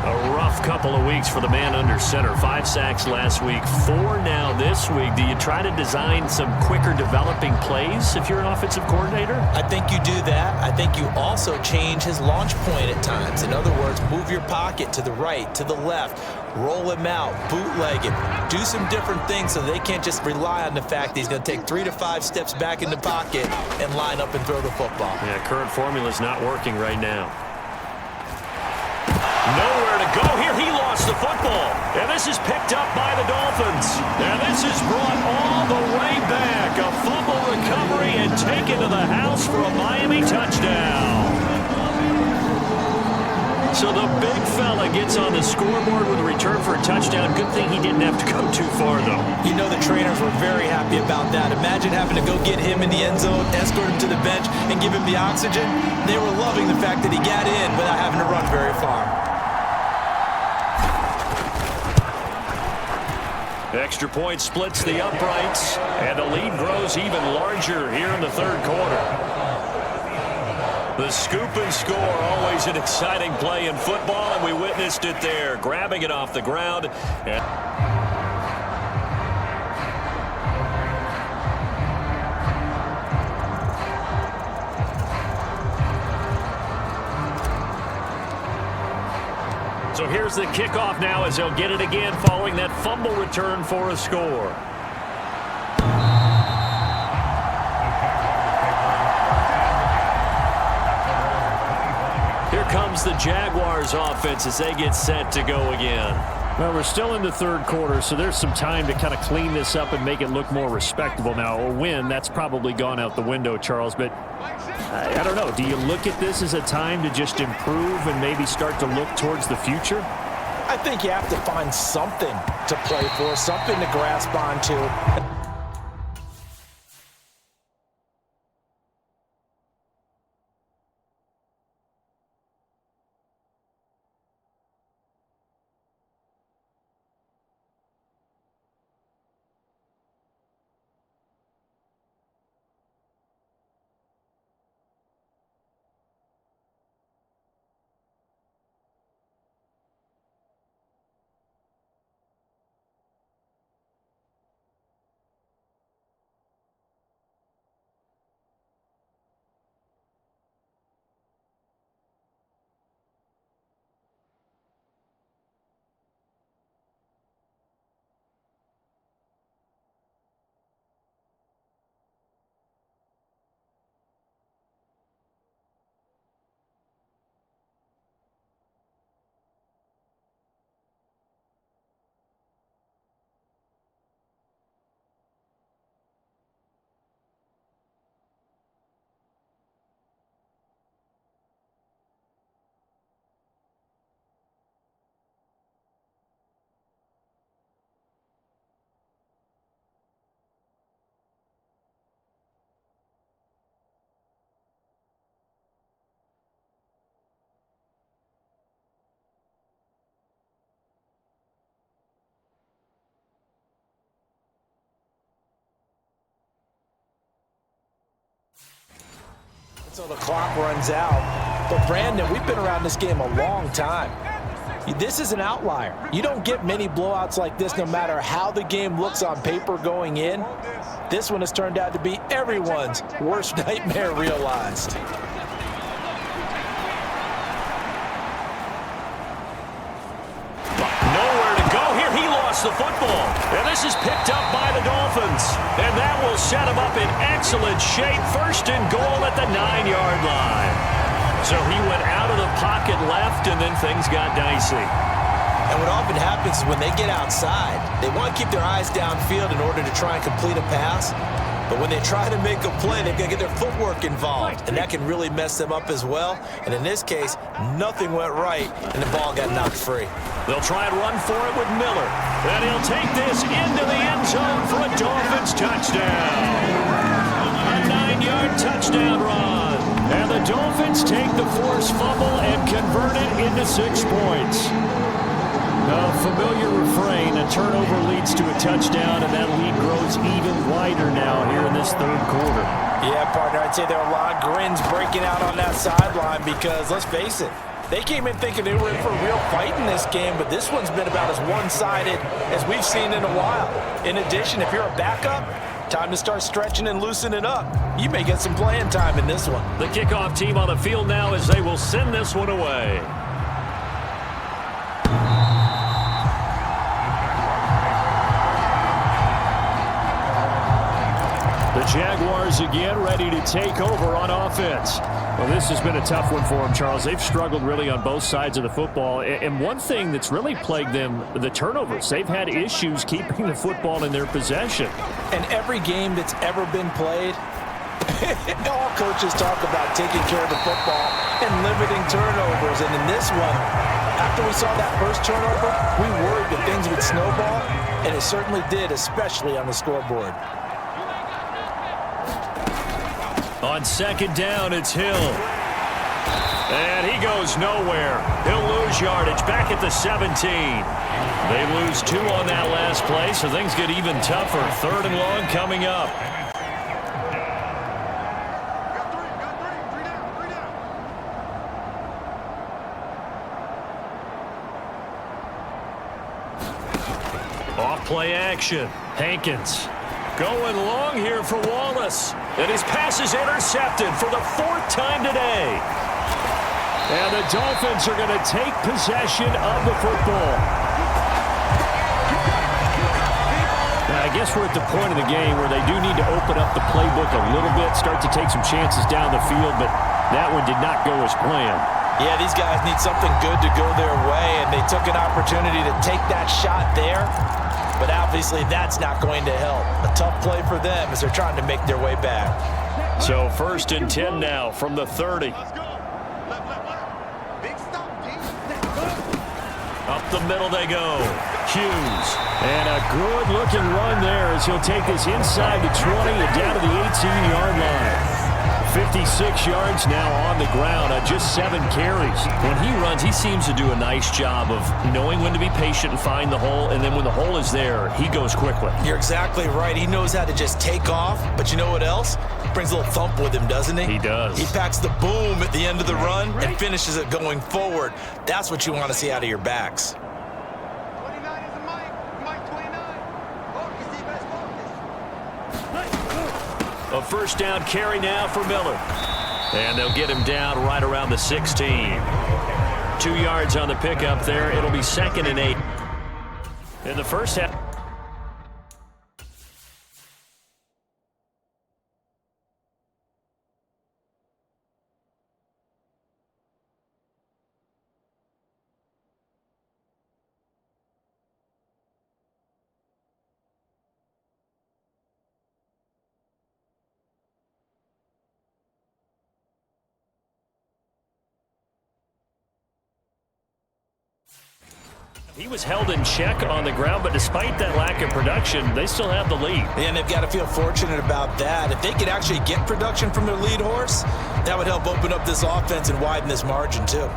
A rough couple of weeks for the man under center. 5 sacks last week, 4 now this week. Do you try to design some quicker developing plays if you're an offensive coordinator? I think you do that. I think you also change his launch point at times. In other words, move your pocket to the right, to the left, roll him out, bootleg him, do some different things so they can't just rely on the fact that he's going to take 3 to 5 steps back in the pocket and line up and throw the football. Yeah, current formula is not working right now. Nowhere to go here. He lost the football. And this is picked up by the Dolphins. And this is brought all the way back. A fumble recovery and taken to the house for a Miami touchdown. So the big fella gets on the scoreboard with a return for a touchdown. Good thing he didn't have to go too far, though. You know the trainers were very happy about that. Imagine having to go get him in the end zone, escort him to the bench, and give him the oxygen. They were loving the fact that he got in without having to run very far. Extra point splits the uprights, and the lead grows even larger here in the third quarter. The scoop and score, always an exciting play in football, and we witnessed it there, grabbing it off the ground. So here's the kickoff now as they'll get it again following that fumble return for a score. Here comes the Jaguars offense as they get set to go again. Well, we're still in the third quarter, so there's some time to kind of clean this up and make it look more respectable. Now, a win, that's probably gone out the window, Charles, but I don't know. Do you look at this as a time to just improve and maybe start to look towards the future? I think you have to find something to play for, something to grasp onto. Until the clock runs out. But Brandon, we've been around this game a long time. This is an outlier. You don't get many blowouts like this no matter how the game looks on paper going in. This one has turned out to be everyone's worst nightmare realized. Nowhere to go here. He lost the football. And this is picked up by the Dolphins. And that will set him up in excellent shape. First and goal at the 9-yard line. So he went out of the pocket left, and then things got dicey. And what often happens is when they get outside, they want to keep their eyes downfield in order to try and complete a pass. But when they try to make a play, they've got to get their footwork involved, and that can really mess them up as well. And in this case, nothing went right, and the ball got knocked free. They'll try and run for it with Miller. And he'll take this into the end zone for a Dolphins touchdown. A 9-yard touchdown run. And the Dolphins take the forced fumble and convert it into 6 points. A familiar refrain, a turnover leads to a touchdown, and that lead grows even wider now here in this third quarter. Yeah, partner, I'd say there are a lot of grins breaking out on that sideline because, let's face it, they came in thinking they were in for a real fight in this game, but this one's been about as one-sided as we've seen in a while. In addition, if you're a backup, time to start stretching and loosening up. You may get some playing time in this one. The kickoff team on the field now as they will send this one away. The Jaguars again ready to take over on offense. Well, this has been a tough one for them, Charles. They've struggled really on both sides of the football. And one thing that's really plagued them, the turnovers. They've had issues keeping the football in their possession. And every game that's ever been played, all coaches talk about taking care of the football and limiting turnovers. And in this one, after we saw that first turnover, we worried that things would snowball, and it certainly did, especially on the scoreboard. On second down, it's Hill. And he goes nowhere. He'll lose yardage back at the 17. They lose 2 on that last play, so things get even tougher. Third and long coming up. Off play action. Hankins. Going long here for Wallace. And his pass is intercepted for the 4th time today. And the Dolphins are going to take possession of the football. Now, I guess we're at the point of the game where they do need to open up the playbook a little bit, start to take some chances down the field, but that one did not go as planned. Yeah, these guys need something good to go their way, and they took an opportunity to take that shot there. But obviously, that's not going to help. A tough play for them as they're trying to make their way back. So 1st and 10 now from the 30. Up the middle they go. Hughes. And a good-looking run there as he'll take this inside the 20 and down to the 18-yard line. 56 yards now on the ground on just 7 carries. When he runs, he seems to do a nice job of knowing when to be patient and find the hole, and then when the hole is there, he goes quickly. You're exactly right. He knows how to just take off, but you know what else? Brings a little thump with him, doesn't he? He does. He packs the boom at the end of the run and finishes it going forward. That's what you want to see out of your backs. 29 is the Mike 29. Focus, defense, focus. A first down carry now for Miller. And they'll get him down right around the 16. 2 yards on the pickup there. It'll be 2nd and 8. In the first half. He was held in check on the ground, but despite that lack of production, they still have the lead. And they've got to feel fortunate about that. If they could actually get production from their lead horse, that would help open up this offense and widen this margin too.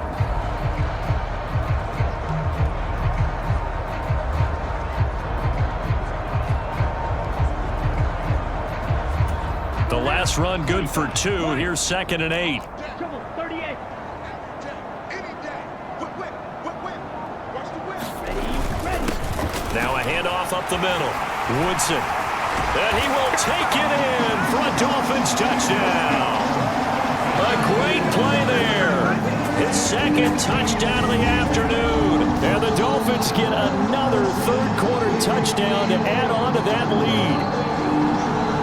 The last pass run good for 2. Here's 2nd and 8. Now a handoff up the middle. Woodson. And he will take it in for a Dolphins touchdown. A great play there. His 2nd touchdown of the afternoon. And the Dolphins get another third-quarter touchdown to add on to that lead.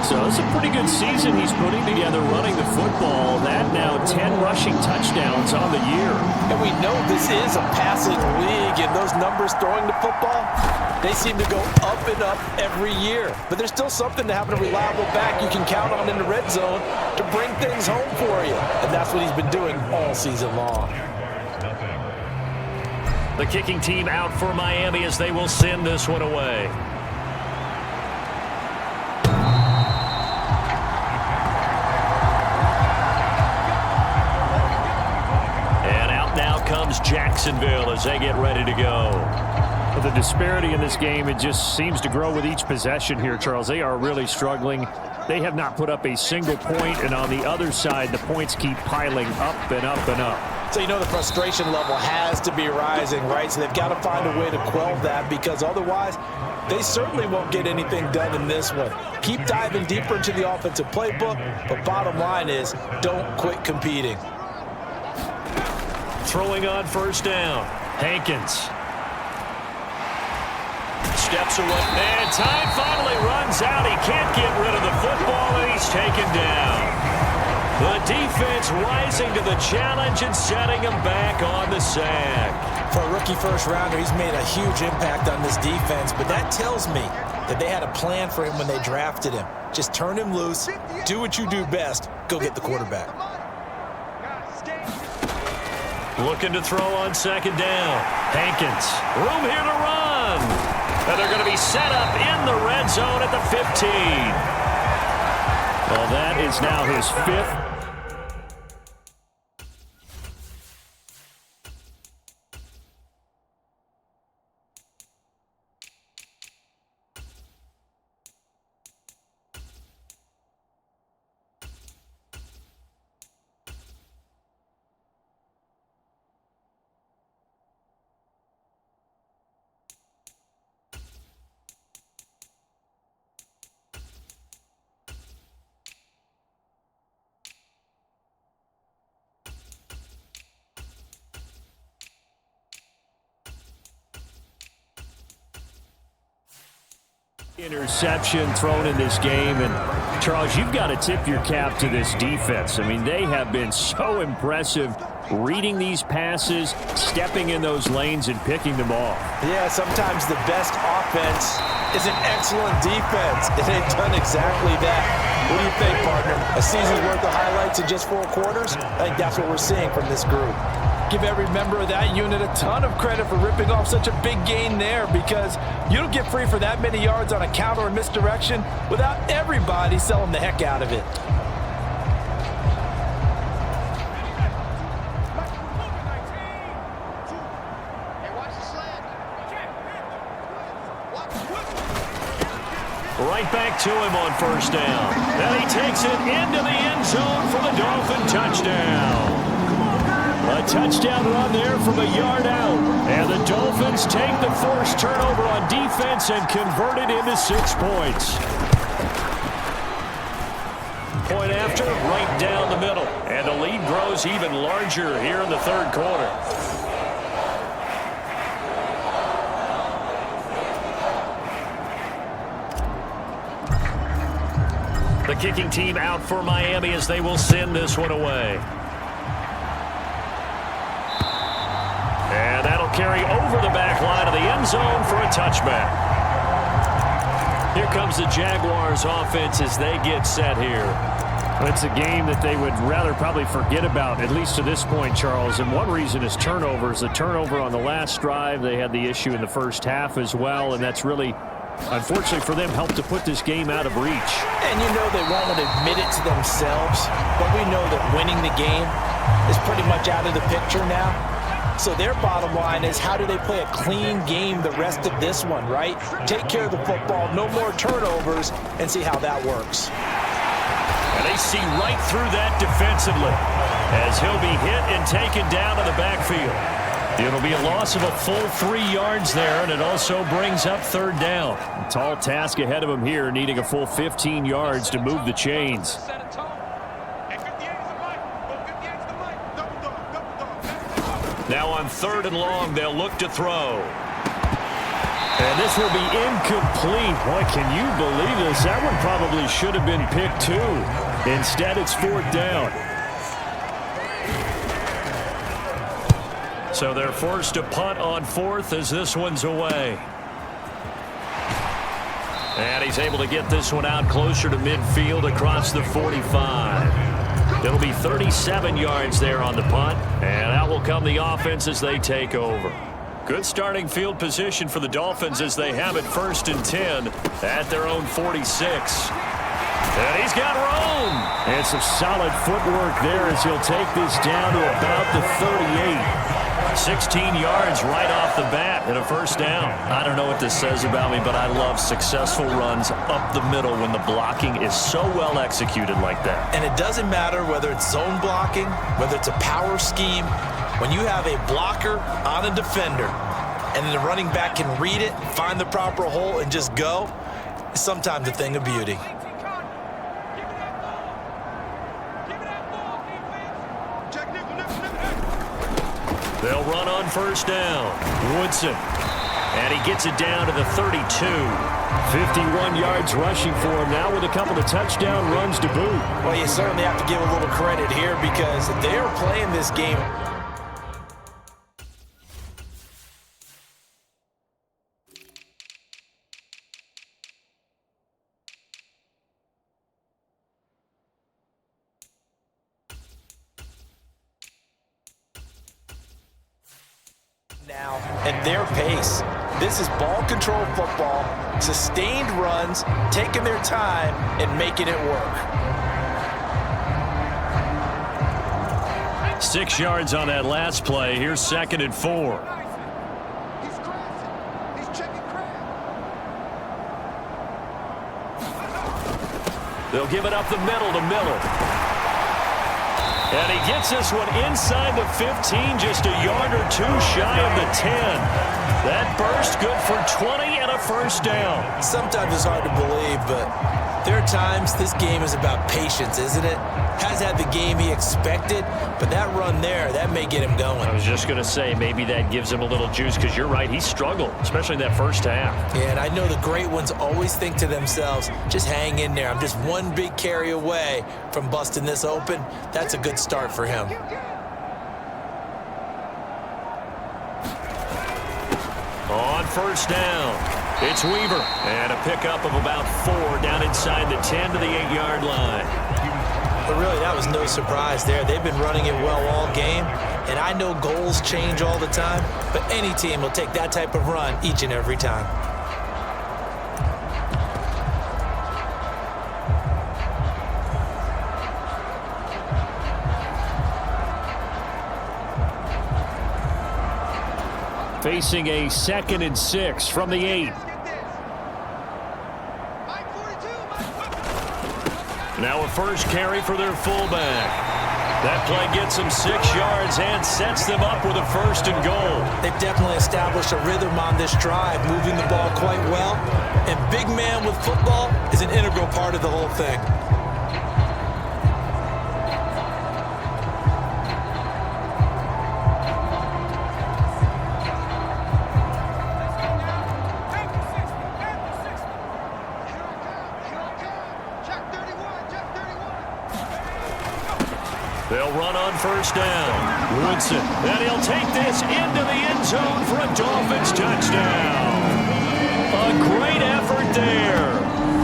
So it's a pretty good season he's putting together running the football. That now 10 rushing touchdowns on the year. And we know this is a passing league, and those numbers throwing the football, they seem to go up and up every year. But there's still something to having a reliable back you can count on in the red zone to bring things home for you. And that's what he's been doing all season long. The kicking team out for Miami as they will send this one away. And out now comes Jacksonville as they get ready to go. Well, the disparity in this game, it just seems to grow with each possession here, Charles. They are really struggling. They have not put up a single point, and on the other side, the points keep piling up and up and up. So you know the frustration level has to be rising, right? So they've got to find a way to quell that, because otherwise they certainly won't get anything done in this one. Keep diving deeper into the offensive playbook, but bottom line is don't quit competing. Throwing on 1st down. Hankins. Steps away. And time finally runs out. He can't get rid of the football, and he's taken down. The defense rising to the challenge and setting him back on the sack. For a rookie first-rounder, he's made a huge impact on this defense, but that tells me that they had a plan for him when they drafted him. Just turn him loose, do what you do best, go get the quarterback. Looking to throw on 2nd down. Hankins. Room here to run. And they're going to be set up in the red zone at the 15. Well, that is now his 5th. Interception thrown in this game, and Charles, you've got to tip your cap to this defense. I mean, they have been so impressive reading these passes, stepping in those lanes and picking them off. Yeah, sometimes the best offense is an excellent defense, and they've done exactly that. What do you think, partner? A season's worth of highlights in just 4 quarters? I think that's what we're seeing from this group. Give every member of that unit a ton of credit for ripping off such a big gain there, because you don't get free for that many yards on a counter or misdirection without everybody selling the heck out of it. Right back to him on 1st down. And he takes it into the end zone for the Dolphin touchdown. A touchdown run there from a yard out. And the Dolphins take the forced turnover on defense and convert it into 6 points. Point after, right down the middle. And the lead grows even larger here in the 3rd quarter. The kicking team out for Miami as they will send this one away. And that'll carry over the back line of the end zone for a touchback. Here comes the Jaguars offense as they get set here. It's a game that they would rather probably forget about, at least to this point, Charles. And one reason is turnovers. The turnover on the last drive, they had the issue in the first half as well, and that's really, unfortunately for them, helped to put this game out of reach. And you know they won't admit it to themselves, but we know that winning the game is pretty much out of the picture now. So their bottom line is, how do they play a clean game the rest of this one, right? Take care of the football, no more turnovers, and see how that works. And they see right through that defensively as he'll be hit and taken down to the backfield. It'll be a loss of a full 3 yards there, and it also brings up third down. A tall task ahead of him here, needing a full 15 yards to move the chains. Now on 3rd and long, they'll look to throw. And this will be incomplete. Boy, can you believe this? That one probably should have been picked too. Instead, it's 4th down. So they're forced to punt on 4th as this one's away. And he's able to get this one out closer to midfield across the 45. It'll be 37 yards there on the punt. And out will come the offense as they take over. Good starting field position for the Dolphins as they have it 1st and 10 at their own 46. And he's got room. And some solid footwork there as he'll take this down to about the 38. 16 yards right off the bat and a 1st down. I don't know what this says about me, but I love successful runs up the middle when the blocking is so well executed like that. And it doesn't matter whether it's zone blocking, whether it's a power scheme. When you have a blocker on a defender and then the running back can read it, find the proper hole, and just go, it's sometimes a thing of beauty. They'll run on 1st down. Woodson. And he gets it down to the 32. 51 yards rushing for him now with a couple of touchdown runs to boot. Well, you certainly have to give a little credit here because they are playing this game. Now at their pace. This is ball control football, sustained runs, taking their time and making it work. 6 yards on that last play. Here's 2nd and 4. They'll give it up the middle to Miller. And he gets this one inside the 15, just a yard or two shy of the 10. That burst good for 20 and a 1st down. Sometimes it's hard to believe, but there are times this game is about patience, isn't it? Has had the game he expected, but that run there, that may get him going. I was just going to say, maybe that gives him a little juice because you're right, he struggled, especially in that 1st half. Yeah, and I know the great ones always think to themselves, just hang in there. I'm just one big carry away from busting this open. That's a good start for him. On 1st down, it's Weaver. And a pickup of about 4 down inside the 10 to the 8-yard line. But really, that was no surprise there. They've been running it well all game, and I know goals change all the time, but any team will take that type of run each and every time. Facing a 2nd and 6 from the 8. Now a 1st carry for their fullback. That play gets them 6 yards and sets them up with a 1st and goal. They've definitely established a rhythm on this drive, moving the ball quite well. And big man with football is an integral part of the whole thing. They'll run on 1st down. Woodson. And he'll take this into the end zone for a Dolphins touchdown. A great effort there.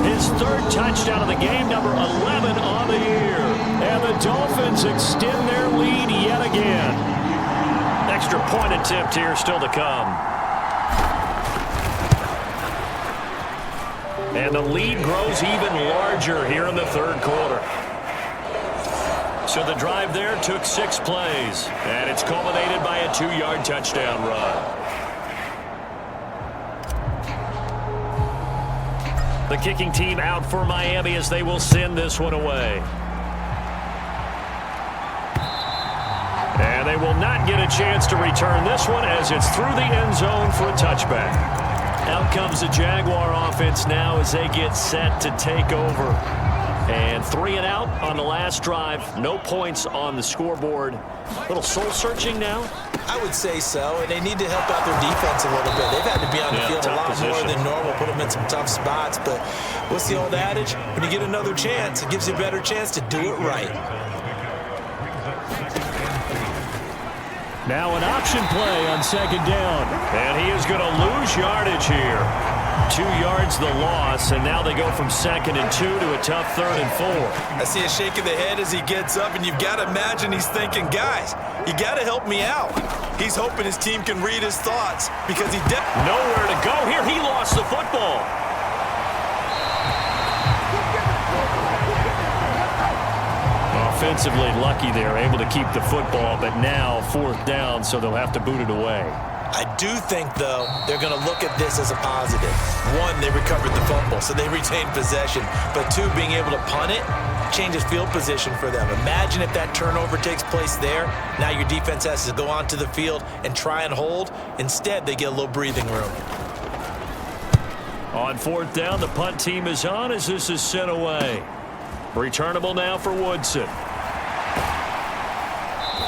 His 3rd touchdown of the game, number 11 on the year. And the Dolphins extend their lead yet again. Extra point attempt here still to come. And the lead grows even larger here in the 3rd quarter. So the drive there took 6 plays, and it's culminated by a 2-yard touchdown run. The kicking team out for Miami as they will send this one away. They will not get a chance to return this one as it's through the end zone for a touchback. Out comes the Jaguar offense now as they get set to take over. And 3 and out on the last drive. No points on the scoreboard. A little soul-searching now? I would say so, and they need to help out their defense a little bit. They've had to be on the field a lot more than normal, put them in some tough spots. But what's the old adage? When you get another chance, it gives you a better chance to do it right. Now an option play on second down. And he is going to lose yardage here. 2 yards the loss, and now they go from 2nd and 2 to a tough 3rd and 4. I see a shake of the head as he gets up, and you've got to imagine he's thinking, guys, you got to help me out. He's hoping his team can read his thoughts because he nowhere to go here. He lost the football. Offensively lucky they're able to keep the football, but now 4th down, so they'll have to boot it away. I do think, though, they're going to look at this as a positive. 1, they recovered the fumble, so they retained possession. But 2, being able to punt it changes field position for them. Imagine if that turnover takes place there. Now your defense has to go onto the field and try and hold. Instead, they get a little breathing room. On 4th down, the punt team is on as this is sent away. Returnable now for Woodson.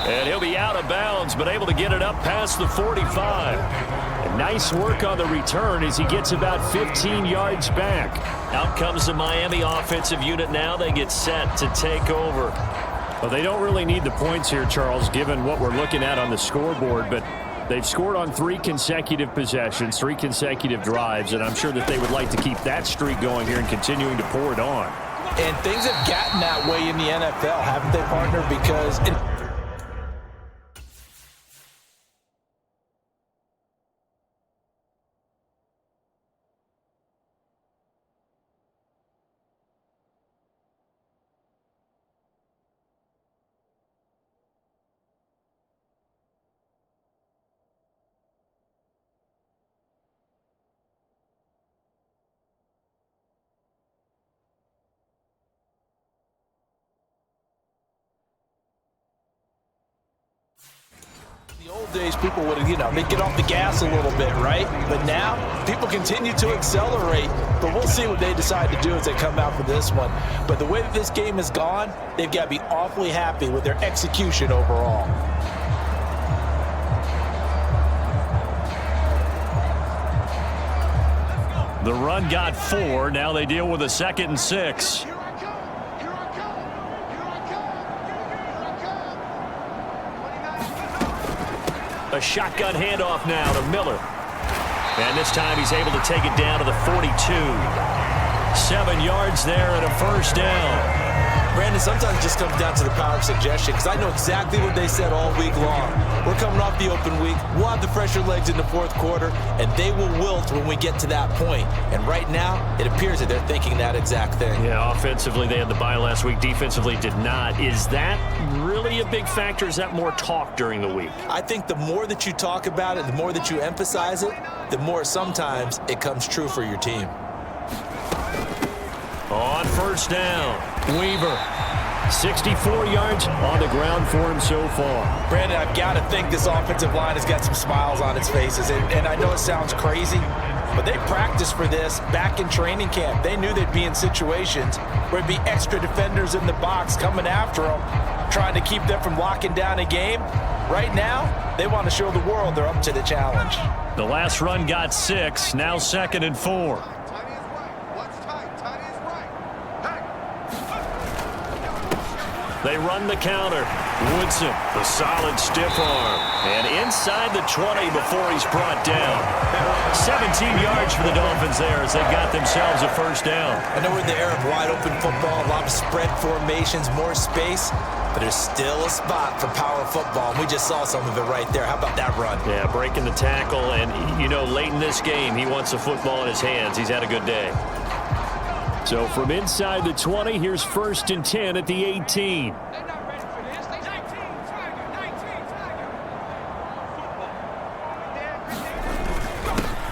And he'll be out of bounds, but able to get it up past the 45. And nice work on the return as he gets about 15 yards back. Out comes the Miami offensive unit now. They get set to take over. Well, they don't really need the points here, Charles, given what we're looking at on the scoreboard, but they've scored on 3 consecutive possessions, 3 consecutive drives, and I'm sure that they would like to keep that streak going here and continuing to pour it on. And things have gotten that way in the NFL, haven't they, partner? Because the old days, people would, they'd get off the gas a little bit, right? But now, people continue to accelerate, but we'll see what they decide to do as they come out for this one. But the way that this game has gone, they've got to be awfully happy with their execution overall. The run got 4. Now they deal with a 2nd and 6. A shotgun handoff now to Miller. And this time he's able to take it down to the 42. 7 yards there and a 1st down. Brandon, sometimes it just comes down to the power of suggestion, because I know exactly what they said all week long. We're coming off the open week. We'll have the fresher legs in the 4th quarter, and they will wilt when we get to that point. And right now, it appears that they're thinking that exact thing. Yeah, offensively, they had the bye last week. Defensively, did not. Is that really a big factor? Is that more talk during the week? I think the more that you talk about it, the more that you emphasize it, the more sometimes it comes true for your team. On 1st down, Weaver, 64 yards on the ground for him so far. Brandon, I've got to think this offensive line has got some smiles on its faces. And I know it sounds crazy, but they practiced for this back in training camp. They knew they'd be in situations where it'd be extra defenders in the box coming after them, trying to keep them from locking down a game. Right now, they want to show the world they're up to the challenge. The last run got 6, now 2nd and 4. They run the counter. Woodson, the solid stiff arm. And inside the 20 before he's brought down. 17 yards for the Dolphins there as they got themselves a 1st down. I know we're in the era of wide-open football, a lot of spread formations, more space, but there's still a spot for power football, and we just saw some of it right there. How about that run? Yeah, breaking the tackle, and, late in this game, he wants the football in his hands. He's had a good day. So from inside the 20, here's 1st and 10 at the 18.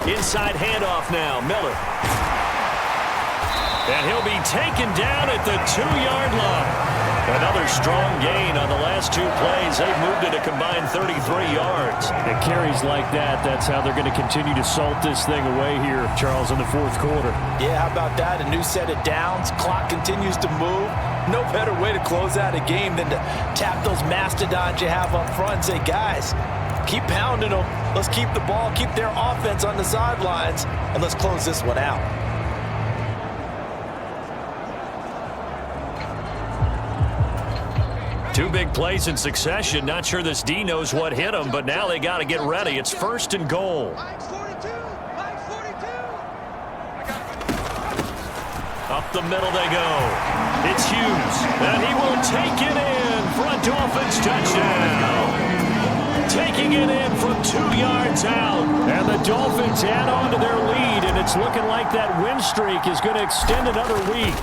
Inside handoff now, Miller. And he'll be taken down at the 2-yard line. Another strong gain on the last 2 plays. They've moved it a combined 33 yards. It carries like that. That's how they're going to continue to salt this thing away here, Charles, in the fourth quarter. Yeah, how about that? A new set of downs. Clock continues to move. No better way to close out a game than to tap those mastodons you have up front and say, guys, keep pounding them. Let's keep the ball, keep their offense on the sidelines, and let's close this one out. Two big plays in succession. Not sure this D knows what hit him, but now they got to get ready. It's 1st and goal. Up the middle they go. It's Hughes, and he will take it in for a Dolphins touchdown. Taking it in from 2 yards out. And the Dolphins add on to their lead, and it's looking like that win streak is going to extend another week.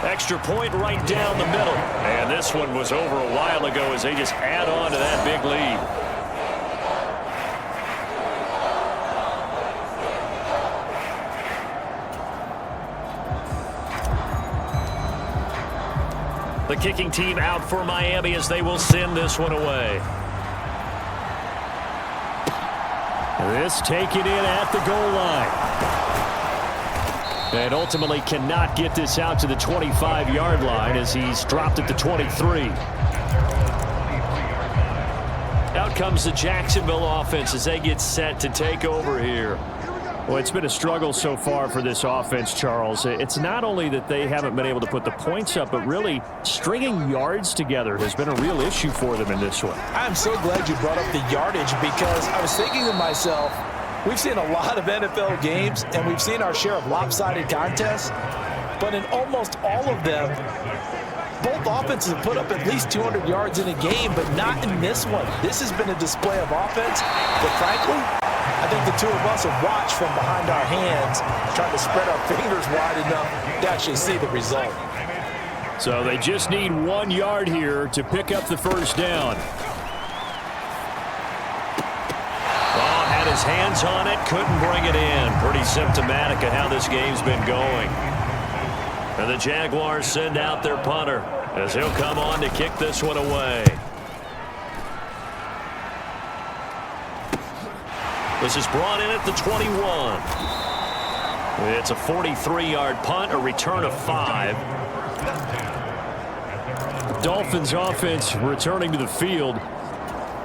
Extra point right down the middle. And this one was over a while ago as they just add on to that big lead. The kicking team out for Miami as they will send this one away. This taken in at the goal line. And ultimately cannot get this out to the 25-yard line as he's dropped at the 23. Out comes the Jacksonville offense as they get set to take over here. Well, it's been a struggle so far for this offense, Charles. It's not only that they haven't been able to put the points up, but really stringing yards together has been a real issue for them in this one. I'm so glad you brought up the yardage because I was thinking to myself, we've seen a lot of NFL games, and we've seen our share of lopsided contests, but in almost all of them, both offenses have put up at least 200 yards in a game, but not in this one. This has been a display of offense, but frankly, I think the two of us have watched from behind our hands, trying to spread our fingers wide enough to actually see the result. So they just need 1 yard here to pick up the first down. Had his hands on it, couldn't bring it in. Pretty symptomatic of how this game's been going. And the Jaguars send out their punter as he'll come on to kick this one away. This is brought in at the 21. It's a 43-yard punt, a return of 5. Dolphins offense returning to the field.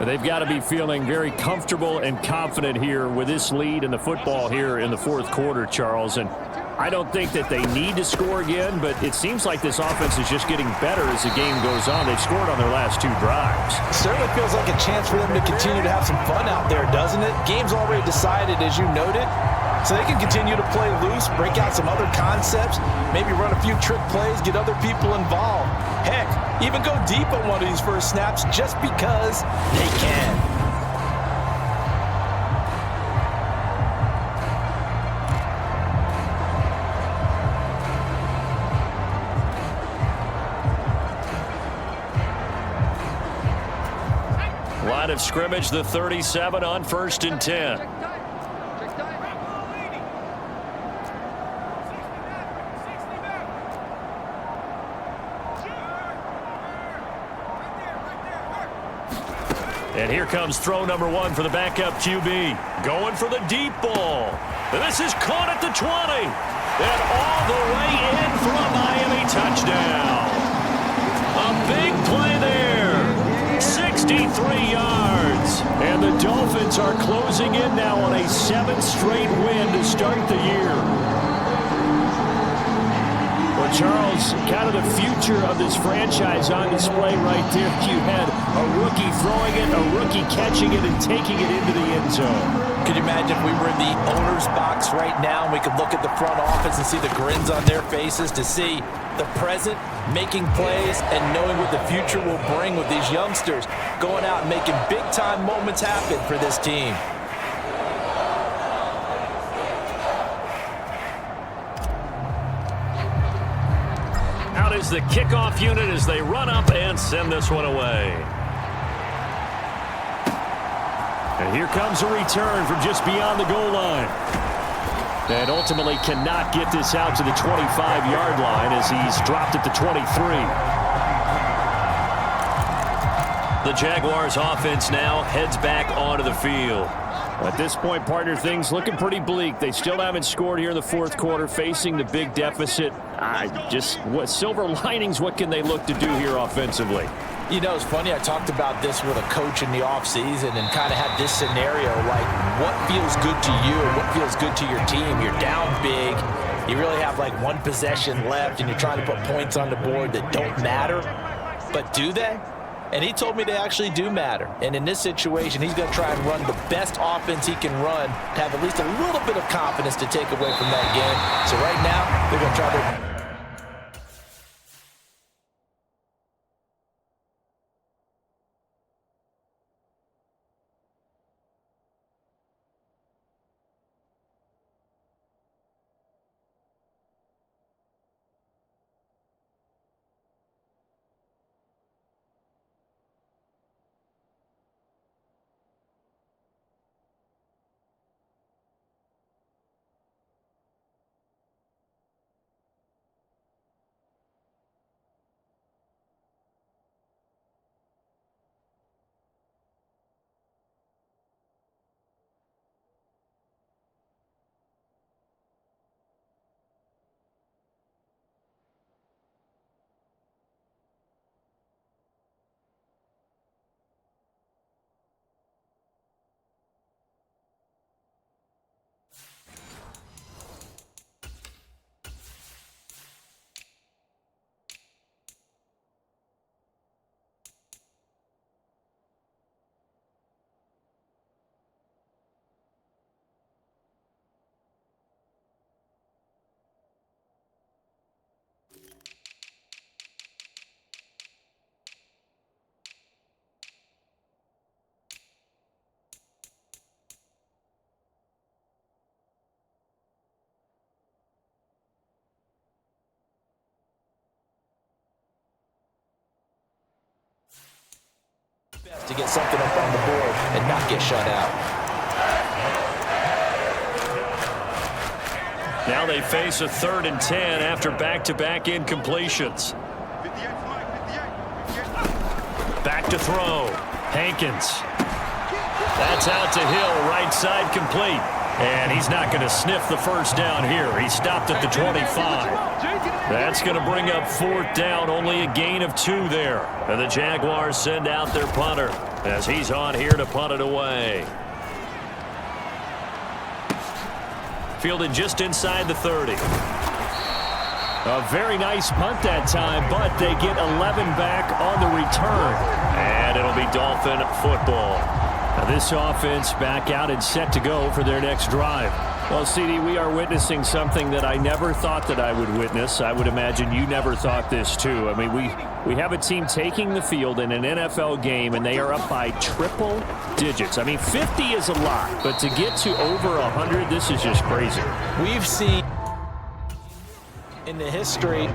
They've got to be feeling very comfortable and confident here with this lead and the football here in the fourth quarter, Charles. And I don't think that they need to score again, but it seems like this offense is just getting better as the game goes on. They've scored on their last 2 drives. It certainly feels like a chance for them to continue to have some fun out there, doesn't it? Game's already decided, as you noted, so they can continue to play loose, break out some other concepts, maybe run a few trick plays, get other people involved. Heck, even go deep on one of these first snaps just because they can. Line of scrimmage, the 37 on 1st and 10. And here comes throw number 1 for the backup QB. Going for the deep ball. And this is caught at the 20. And all the way in for a Miami touchdown. A big play there. 63 yards. And the Dolphins are closing in now on a 7th straight win to start the year. Well, Charles, kind of the future of this franchise on display right there. You had a rookie throwing it, a rookie catching it, and taking it into the end zone. Could you imagine if we were in the owner's box right now and we could look at the front office and see the grins on their faces, to see the present making plays and knowing what the future will bring with these youngsters going out and making big-time moments happen for this team. Out is the kickoff unit as they run up and send this one away. And here comes a return from just beyond the goal line. And ultimately cannot get this out to the 25-yard line as he's dropped at the 23. The Jaguars offense now heads back onto the field. At this point, partner, things looking pretty bleak. They still haven't scored here in the fourth quarter, facing the big deficit. What silver linings, what can they look to do here offensively? You know, it's funny, I talked about this with a coach in the offseason and kind of had this scenario, like what feels good to you and what feels good to your team. You're down big. You really have like one possession left and you're trying to put points on the board that don't matter. But do they? And he told me they actually do matter. And in this situation, he's going to try and run the best offense he can run to have at least a little bit of confidence to take away from that game. So right now, they're going to try to... to get something up on the board and not get shut out. Now they face a 3rd and 10 after back-to-back incompletions. Back to throw. Hankins. That's out to Hill, right side complete. And he's not going to sniff the first down here. He stopped at the 25. That's going to bring up 4th down, only a gain of 2 there. And the Jaguars send out their punter as he's on here to punt it away. Fielded just inside the 30. A very nice punt that time, but they get 11 back on the return. And it'll be Dolphin football. Now this offense back out and set to go for their next drive. Well, CD, we are witnessing something that I never thought that I would witness. I would imagine you never thought this too. I mean, we have a team taking the field in an NFL game, and they are up by triple digits. I mean, 50 is a lot, but to get to over 100, this is just crazy. We've seen in the history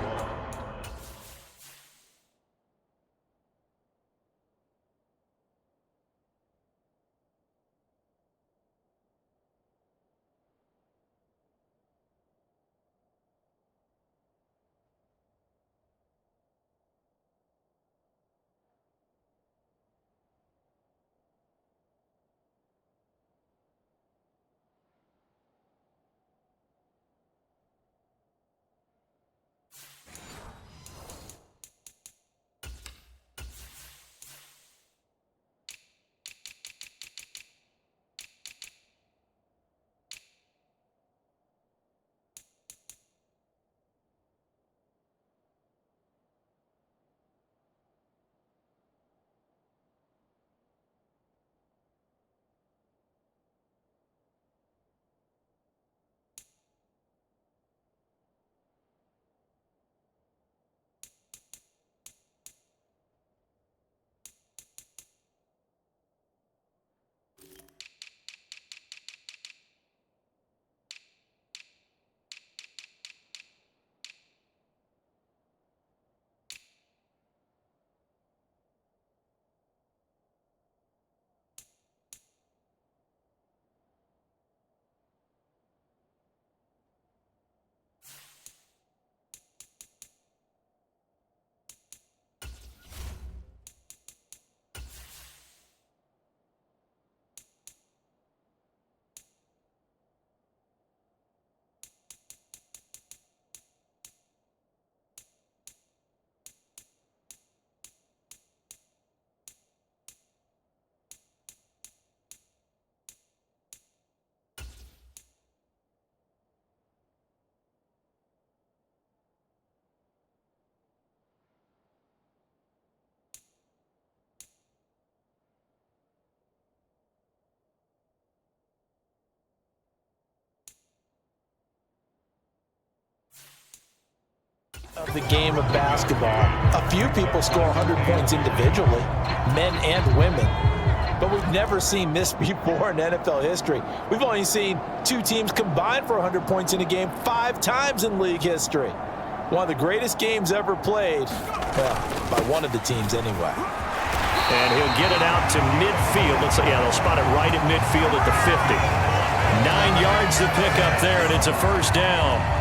Of the game of basketball, a few people score 100 points individually, men and women. But we've never seen this before in NFL history. We've only seen two teams combine for 100 points in a game 5 times in league history. One of the greatest games ever played, well, by one of the teams anyway. And he'll get it out to midfield. They'll spot it right at midfield at the 50. 9 yards to pick up there, and it's a first down.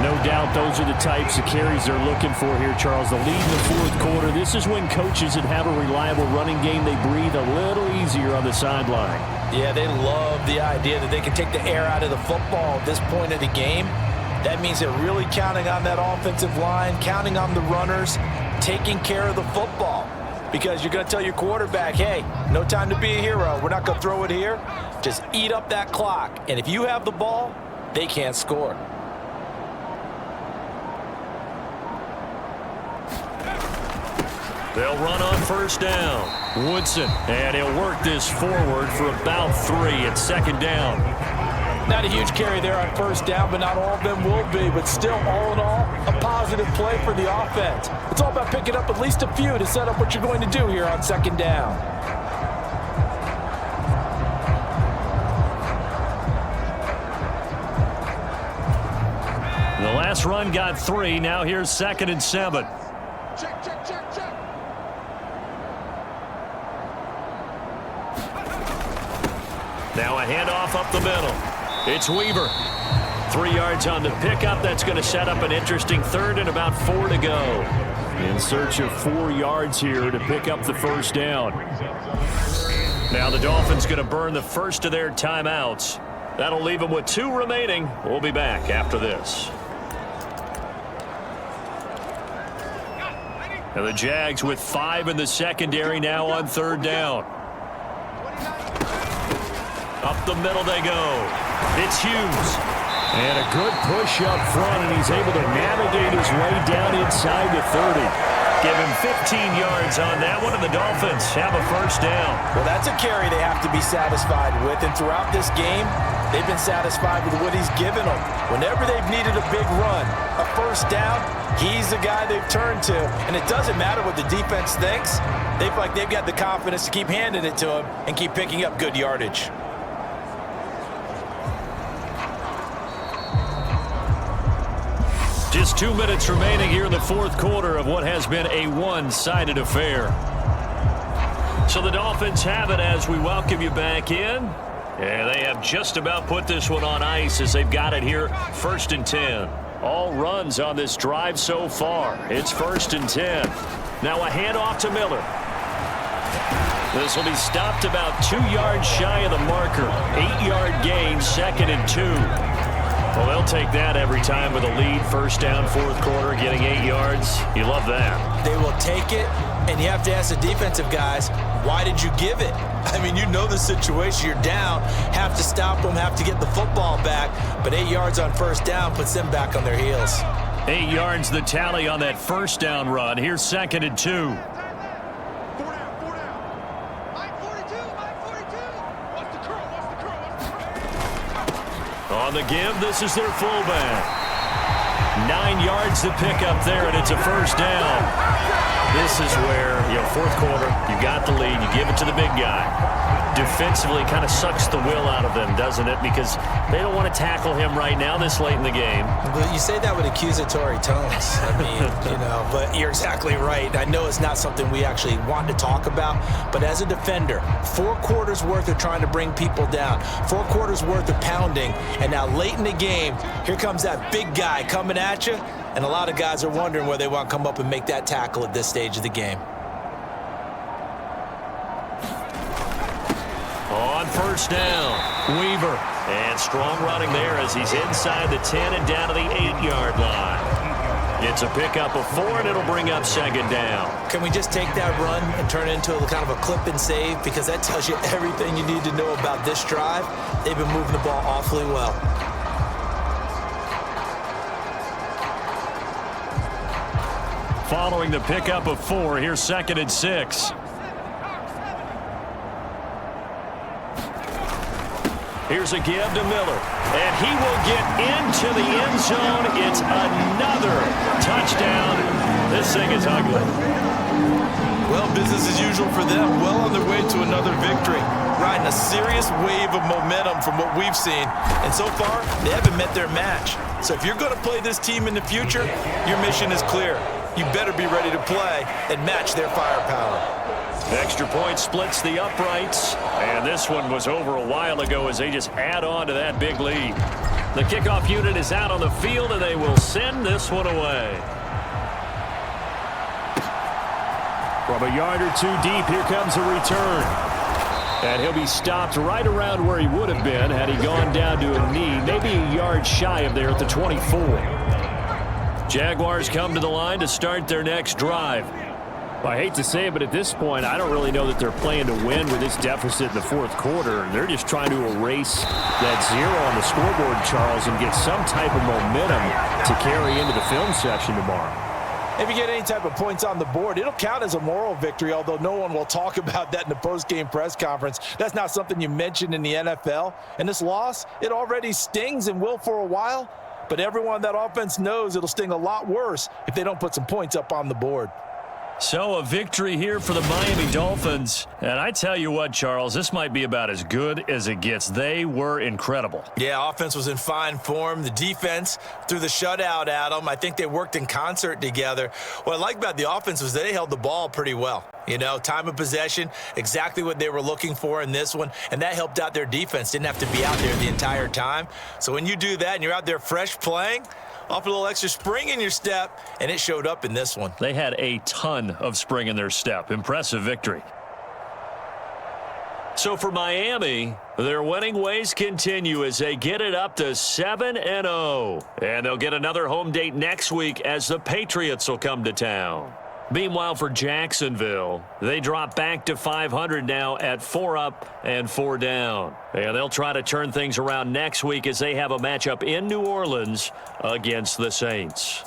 No doubt those are the types of carries they're looking for here, Charles. The lead in the fourth quarter. This is when coaches that have a reliable running game, they breathe a little easier on the sideline. Yeah, they love the idea that they can take the air out of the football at this point of the game. That means they're really counting on that offensive line, counting on the runners, taking care of the football. Because you're going to tell your quarterback, hey, no time to be a hero. We're not going to throw it here. Just eat up that clock. And if you have the ball, they can't score. They'll run on first down. Woodson, and he'll work this forward for about 3 at second down. Not a huge carry there on first down, but not all of them will be. But still, all in all, a positive play for the offense. It's all about picking up at least a few to set up what you're going to do here on second down. The last run got 3. Now here's 2nd and 7. Check, check, check, check. Now a handoff up the middle. It's Weaver. 3 yards on the pickup. That's going to set up an interesting 3rd and about 4 to go. In search of 4 yards here to pick up the first down. Now the Dolphins going to burn the first of their timeouts. That'll leave them with 2 remaining. We'll be back after this. And the Jags with 5 in the secondary now on 3rd down. Up the middle they go. It's Hughes. And a good push up front, and he's able to navigate his way down inside the 30. Give him 15 yards on that one, and the Dolphins have a first down. Well, that's a carry they have to be satisfied with, and throughout this game, they've been satisfied with what he's given them. Whenever they've needed a big run, a first down, he's the guy they've turned to, and it doesn't matter what the defense thinks. They feel like they've got the confidence to keep handing it to him and keep picking up good yardage. Just 2 minutes remaining here in the fourth quarter of what has been a one-sided affair. So the Dolphins have it as we welcome you back in. And they have just about put this one on ice as they've got it here, 1st and 10. All runs on this drive so far. It's 1st and 10. Now a handoff to Miller. This will be stopped about 2 yards shy of the marker. 8-yard gain, 2nd and 2. Well, they'll take that every time with a lead. First down, fourth quarter, getting 8 yards. You love that. They will take it, and you have to ask the defensive guys, why did you give it? I mean, you know the situation. You're down, have to stop them, have to get the football back. But 8 yards on first down puts them back on their heels. 8 yards the tally on that first down run. Here's 2nd and 2. 4 down, 4 down. Mike 42, Mike 42. What's the curl, what's the curl, what's the curl? On the give, this is their fullback. 9 yards to pick up there, and it's a first down. This is where, fourth quarter, you got the lead, you give it to the big guy. Defensively, kind of sucks the will out of them, doesn't it? Because they don't want to tackle him right now this late in the game. But you say that with accusatory tones. I mean, but you're exactly right. I know it's not something we actually want to talk about, but as a defender, 4 quarters worth of trying to bring people down, 4 quarters worth of pounding, and now late in the game, here comes that big guy coming at you, and a lot of guys are wondering where they want to come up and make that tackle at this stage of the game. On first down, Weaver. And strong running there as he's inside the 10 and down to the 8-yard line. It's a pickup of 4, and it'll bring up 2nd down. Can we just take that run and turn it into a kind of a clip and save? Because that tells you everything you need to know about this drive. They've been moving the ball awfully well. Following the pickup of 4, here's 2nd and 6. Here's a give to Miller, and he will get into the end zone. It's another touchdown. This thing is ugly. Well, business as usual for them. Well on their way to another victory. Riding a serious wave of momentum from what we've seen. And so far, they haven't met their match. So if you're going to play this team in the future, your mission is clear. You better be ready to play and match their firepower. Extra point splits the uprights. And this one was over a while ago as they just add on to that big lead. The kickoff unit is out on the field, and they will send this one away. From a yard or two deep, here comes a return. And he'll be stopped right around where he would have been had he gone down to a knee, maybe a yard shy of there at the 24. Jaguars come to the line to start their next drive. Well, I hate to say it, but at this point, I don't really know that they're playing to win with this deficit in the fourth quarter. They're just trying to erase that zero on the scoreboard, Charles, and get some type of momentum to carry into the film session tomorrow. If you get any type of points on the board, it'll count as a moral victory, although no one will talk about that in the post-game press conference. That's not something you mentioned in the NFL. And this loss, it already stings and will for a while, but everyone on that offense knows it'll sting a lot worse if they don't put some points up on the board. So a victory here for the Miami Dolphins. And I tell you what, Charles, this might be about as good as it gets. They were incredible. Yeah, offense was in fine form. The defense threw the shutout at them. I think they worked in concert together. What I like about the offense was they held the ball pretty well. You know, time of possession, exactly what they were looking for in this one, and that helped out their defense. Didn't have to be out there the entire time. So when you do that and you're out there fresh playing, off a little extra spring in your step, and it showed up in this one. They had a ton of spring in their step. Impressive victory. So for Miami, their winning ways continue as they get it up to 7-0. And they'll get another home date next week as the Patriots will come to town. Meanwhile, for Jacksonville, they drop back to 500 now at 4 up and 4 down. And they'll try to turn things around next week as they have a matchup in New Orleans against the Saints.